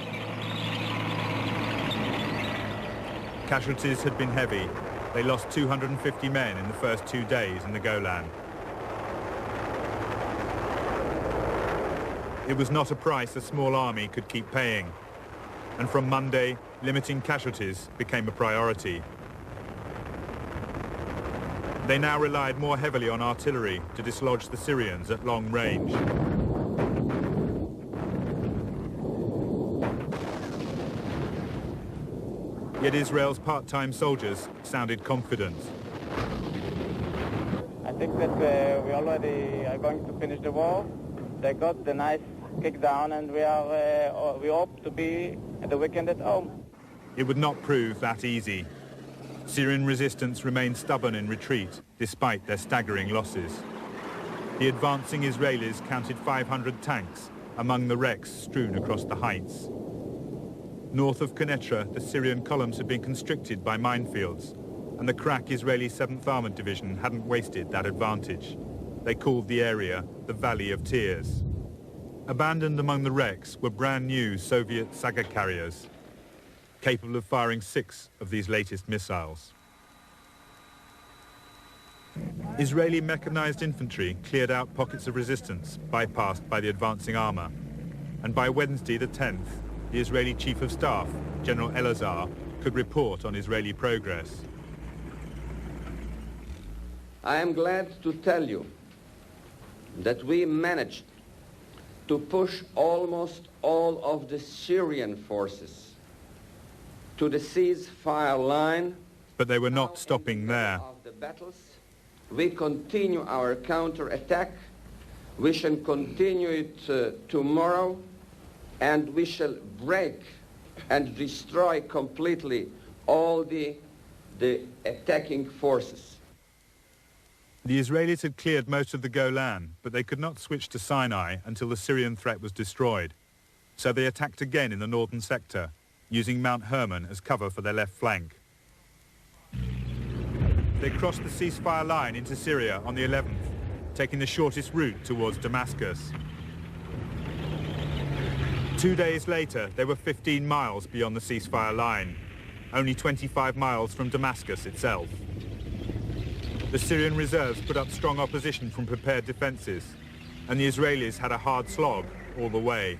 Casualties had been heavy. They lost 250 men in the first 2 days in the Golan. It was not a price a small army could keep paying. And from Monday, limiting casualties became a priority. They now relied more heavily on artillery to dislodge the Syrians at long range. Yet Israel's part-time soldiers sounded confident. I think that we already are going to finish the war. They got the nice kick down, and we hope to be at the weekend at home. It would not prove that easy. Syrian resistance remained stubborn in retreat, despite their staggering losses. The advancing Israelis counted 500 tanks among the wrecks strewn across the heights. North of Quneitra, the Syrian columns had been constricted by minefields, and the crack Israeli 7th Armoured Division hadn't wasted that advantage. They called the area the Valley of Tears. Abandoned among the wrecks were brand new Soviet Saga carriers, capable of firing 6 of these latest missiles. Israeli mechanized infantry cleared out pockets of resistance bypassed by the advancing armor, and by Wednesday the 10th, the Israeli Chief of Staff, General Elazar, could report on Israeli progress. I am glad to tell you that we managed to push almost all of the Syrian forces to the ceasefire line. But they were not stopping there. We continue our counter-attack. We shall continue it tomorrow, and we shall break and destroy completely all the attacking forces. The Israelis had cleared most of the Golan, but they could not switch to Sinai until the Syrian threat was destroyed. So they attacked again in the northern sector, using Mount Hermon as cover for their left flank. They crossed the ceasefire line into Syria on the 11th, taking the shortest route towards Damascus. 2 days later, they were 15 miles beyond the ceasefire line, only 25 miles from Damascus itself. The Syrian reserves put up strong opposition from prepared defences, and the Israelis had a hard slog all the way.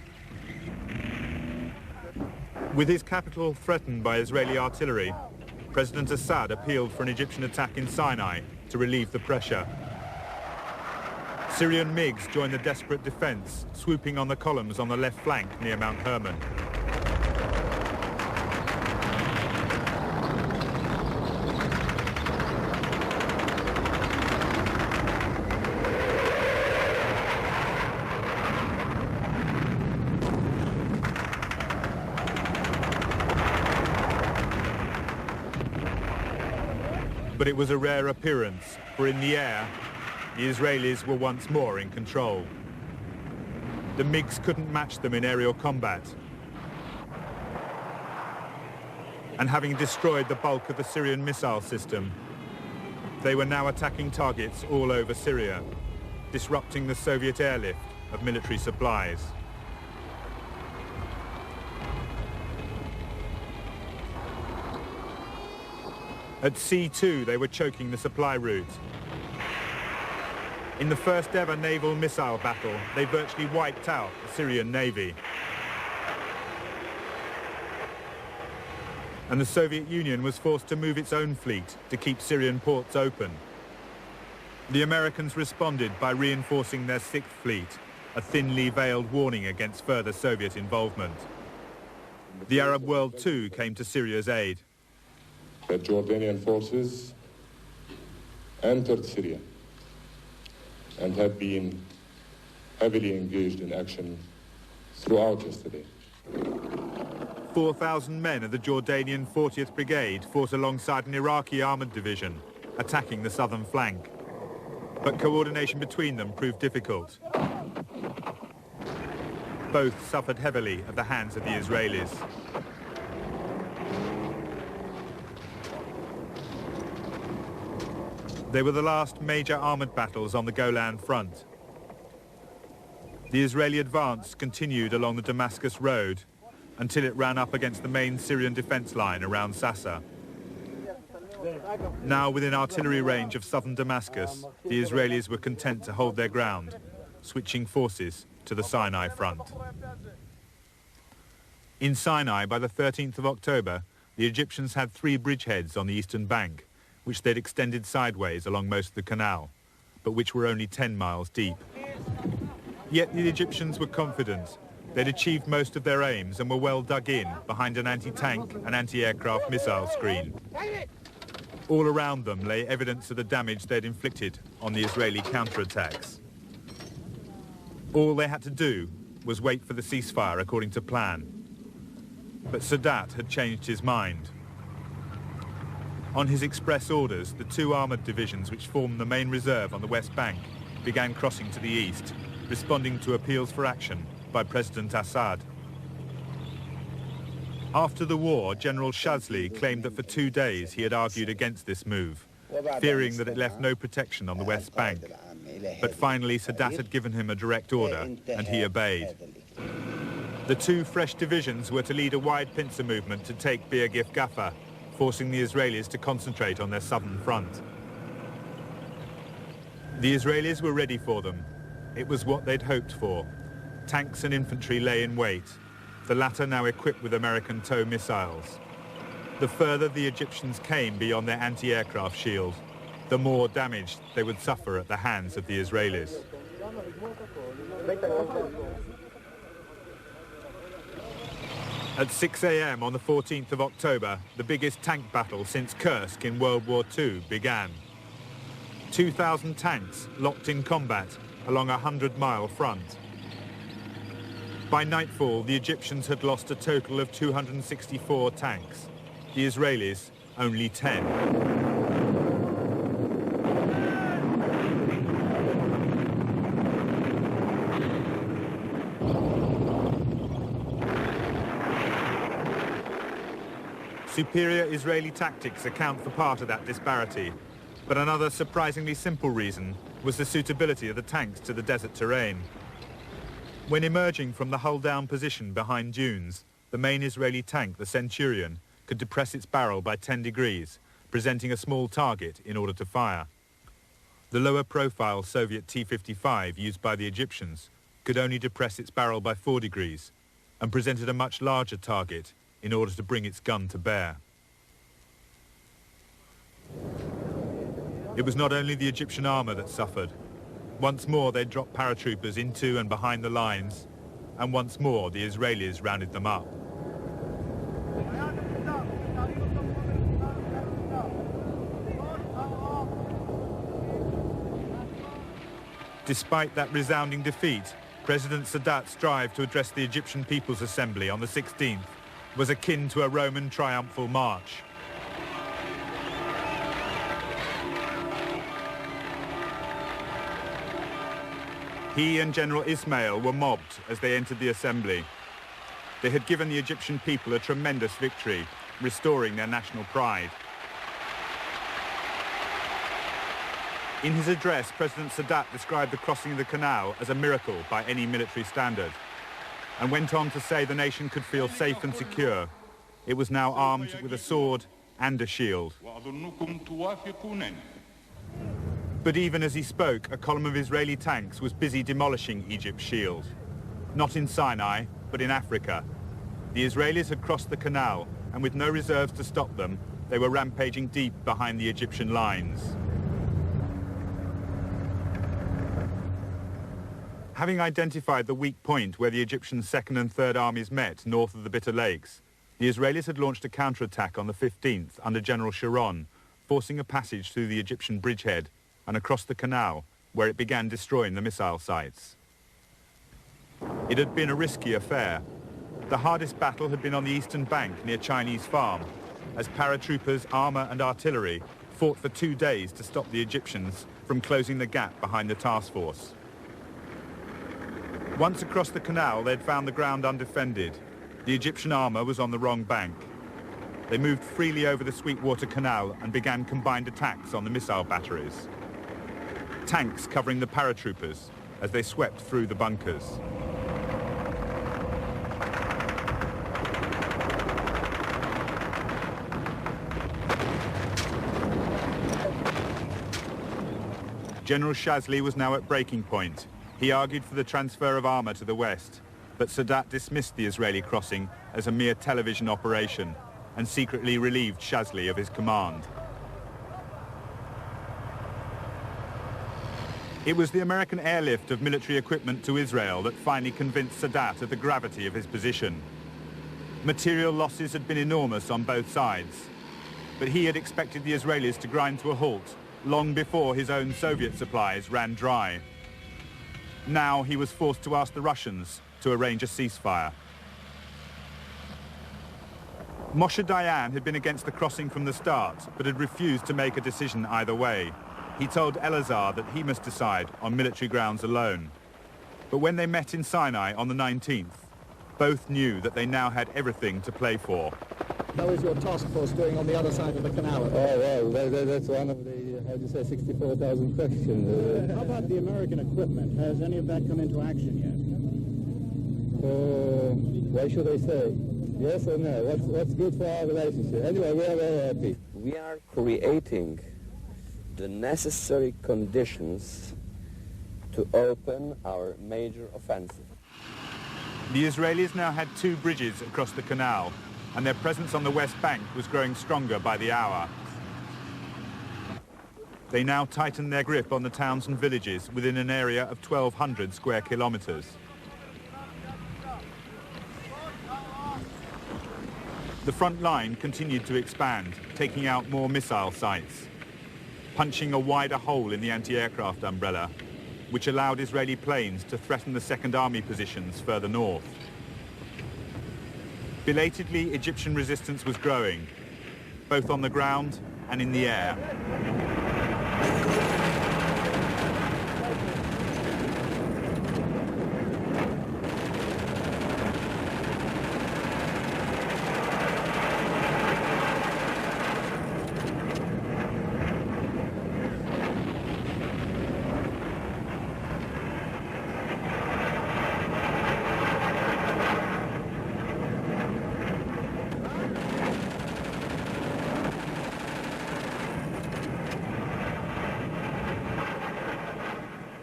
With his capital threatened by Israeli artillery, President Assad appealed for an Egyptian attack in Sinai to relieve the pressure. Syrian MiGs joined the desperate defence, swooping on the columns on the left flank near Mount Hermon. But it was a rare appearance, for in the air, the Israelis were once more in control. The MiGs couldn't match them in aerial combat. And having destroyed the bulk of the Syrian missile system, they were now attacking targets all over Syria, disrupting the Soviet airlift of military supplies. At C2, they were choking the supply route. In the first ever naval missile battle, they virtually wiped out the Syrian Navy. And the Soviet Union was forced to move its own fleet to keep Syrian ports open. The Americans responded by reinforcing their 6th Fleet, a thinly veiled warning against further Soviet involvement. The Arab world too came to Syria's aid. The Jordanian forces entered Syria and have been heavily engaged in action throughout yesterday. 4,000 men of the Jordanian 40th Brigade fought alongside an Iraqi armoured division, attacking the southern flank. But coordination between them proved difficult. Both suffered heavily at the hands of the Israelis. They were the last major armoured battles on the Golan front. The Israeli advance continued along the Damascus road until it ran up against the main Syrian defence line around Sassa. Now within artillery range of southern Damascus, the Israelis were content to hold their ground, switching forces to the Sinai front. In Sinai, by the 13th of October, the Egyptians had 3 bridgeheads on the eastern bank, which they'd extended sideways along most of the canal, but which were only 10 miles deep. Yet the Egyptians were confident. They'd achieved most of their aims and were well dug in behind an anti-tank and anti-aircraft missile screen. All around them lay evidence of the damage they'd inflicted on the Israeli counterattacks. All they had to do was wait for the ceasefire according to plan. But Sadat had changed his mind. On his express orders, the two armoured divisions which formed the main reserve on the West Bank began crossing to the east, responding to appeals for action by President Assad. After the war, General Shazli claimed that for 2 days he had argued against this move, fearing that it left no protection on the West Bank. But finally, Sadat had given him a direct order, and he obeyed. The two fresh divisions were to lead a wide pincer movement to take Bir Gifgafa, forcing the Israelis to concentrate on their southern front. The Israelis were ready for them. It was what they'd hoped for. Tanks and infantry lay in wait, the latter now equipped with American TOW missiles. The further the Egyptians came beyond their anti-aircraft shield, the more damage they would suffer at the hands of the Israelis. At 6 a.m. on the 14th of October, the biggest tank battle since Kursk in World War II began. 2,000 tanks locked in combat along a 100-mile front. By nightfall, the Egyptians had lost a total of 264 tanks. The Israelis, only 10. Superior Israeli tactics account for part of that disparity, but another surprisingly simple reason was the suitability of the tanks to the desert terrain. When emerging from the hull-down position behind dunes, the main Israeli tank, the Centurion, could depress its barrel by 10 degrees, presenting a small target in order to fire. The lower-profile Soviet T-55 used by the Egyptians could only depress its barrel by 4 degrees and presented a much larger target in order to bring its gun to bear. It was not only the Egyptian armour that suffered. Once more they dropped paratroopers into and behind the lines, and once more the Israelis rounded them up. Despite that resounding defeat, President Sadat's drive to address the Egyptian People's Assembly on the 16th was akin to a Roman triumphal march. He and General Ismail were mobbed as they entered the assembly. They had given the Egyptian people a tremendous victory, restoring their national pride. In his address, President Sadat described the crossing of the canal as a miracle by any military standard, and went on to say the nation could feel safe and secure. It was now armed with a sword and a shield. But even as he spoke, a column of Israeli tanks was busy demolishing Egypt's shield. Not in Sinai, but in Africa. The Israelis had crossed the canal, and with no reserves to stop them, they were rampaging deep behind the Egyptian lines. Having identified the weak point where the Egyptian 2nd and 3rd armies met north of the Bitter Lakes, the Israelis had launched a counterattack on the 15th under General Sharon, forcing a passage through the Egyptian bridgehead and across the canal, where it began destroying the missile sites. It had been a risky affair. The hardest battle had been on the eastern bank near Chinese Farm, as paratroopers, armour and artillery fought for 2 days to stop the Egyptians from closing the gap behind the task force. Once across the canal, they'd found the ground undefended. The Egyptian armour was on the wrong bank. They moved freely over the Sweetwater Canal and began combined attacks on the missile batteries. Tanks covering the paratroopers as they swept through the bunkers. General Shazli was now at breaking point. He argued for the transfer of armour to the west, but Sadat dismissed the Israeli crossing as a mere television operation and secretly relieved Shazli of his command. It was the American airlift of military equipment to Israel that finally convinced Sadat of the gravity of his position. Material losses had been enormous on both sides, but he had expected the Israelis to grind to a halt long before his own Soviet supplies ran dry. Now he was forced to ask the Russians to arrange a ceasefire. Moshe Dayan had been against the crossing from the start, but had refused to make a decision either way. He told Elazar that he must decide on military grounds alone. But when they met in Sinai on the 19th, both knew that they now had everything to play for. How is your task force doing on the other side of the canal? Oh, well, that's one of the, how do you say, 64,000 questions. How about the American equipment? Has any of that come into action yet? Why should I say? Yes or no? What's good for our relationship? Anyway, we are very happy. We are creating the necessary conditions to open our major offensive. The Israelis now had 2 bridges across the canal, and their presence on the West Bank was growing stronger by the hour. They now tightened their grip on the towns and villages within an area of 1,200 square kilometers. The front line continued to expand, taking out more missile sites, punching a wider hole in the anti-aircraft umbrella, which allowed Israeli planes to threaten the Second Army positions further north. Belatedly, Egyptian resistance was growing, both on the ground and in the air.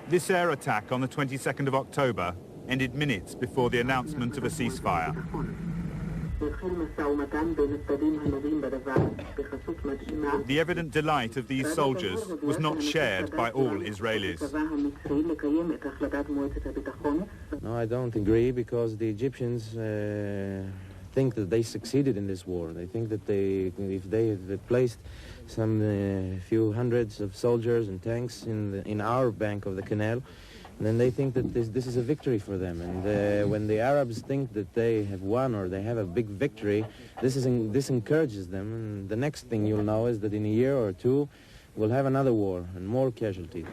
This air attack on the 22nd of October ended minutes before the announcement of a ceasefire. The evident delight of these soldiers was not shared by all Israelis. No, I don't agree, because the Egyptians think that they succeeded in this war. They think that if they had placed some few hundreds of soldiers and tanks in our bank of the canal, then they think that this is a victory for them. And when the Arabs think that they have won or they have a big victory, this encourages them. And the next thing you'll know is that in a year or two, we'll have another war and more casualties.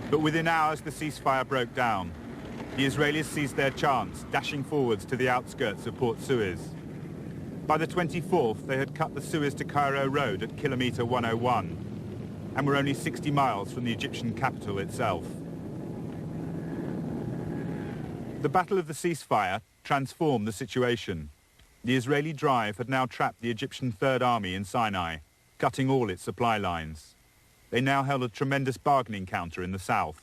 But within hours, the ceasefire broke down. The Israelis seized their chance, dashing forwards to the outskirts of Port Suez. By the 24th, they had cut the Suez to Cairo road at kilometre 101 and were only 60 miles from the Egyptian capital itself. The Battle of the Ceasefire transformed the situation. The Israeli drive had now trapped the Egyptian Third Army in Sinai, cutting all its supply lines. They now held a tremendous bargaining counter in the south.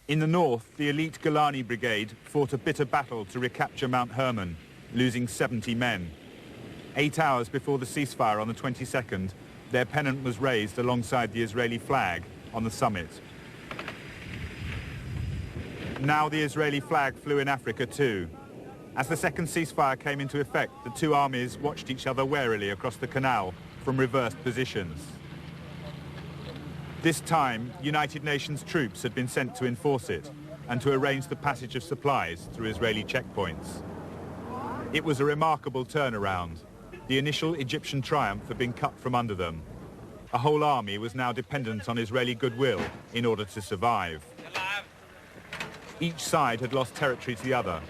In the north, the elite Golani Brigade fought a bitter battle to recapture Mount Hermon, losing 70 men. 8 hours before the ceasefire on the 22nd, their pennant was raised alongside the Israeli flag on the summit. Now the Israeli flag flew in Africa too. As the second ceasefire came into effect, the two armies watched each other warily across the canal from reversed positions. This time, United Nations troops had been sent to enforce it and to arrange the passage of supplies through Israeli checkpoints. It was a remarkable turnaround. The initial Egyptian triumph had been cut from under them. A whole army was now dependent on Israeli goodwill in order to survive. Each side had lost territory to the other,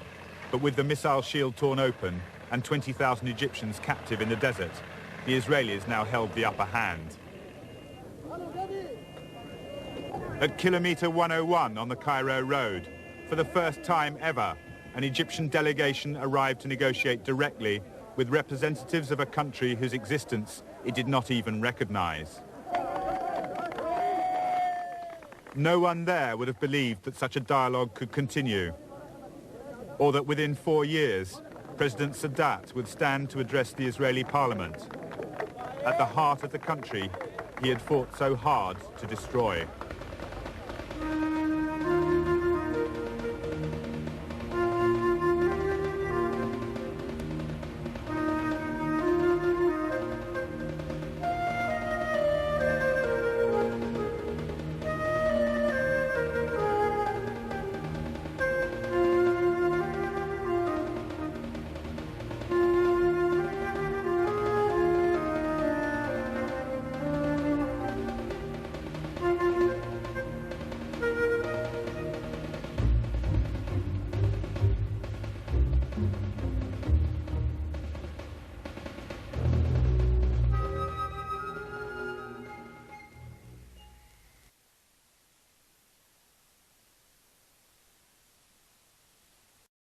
but with the missile shield torn open and 20,000 Egyptians captive in the desert, the Israelis now held the upper hand. At kilometre 101 on the Cairo road, for the first time ever, an Egyptian delegation arrived to negotiate directly with representatives of a country whose existence it did not even recognize. No one there would have believed that such a dialogue could continue, or that within 4 years, President Sadat would stand to address the Israeli parliament. At the heart of the country, he had fought so hard to destroy.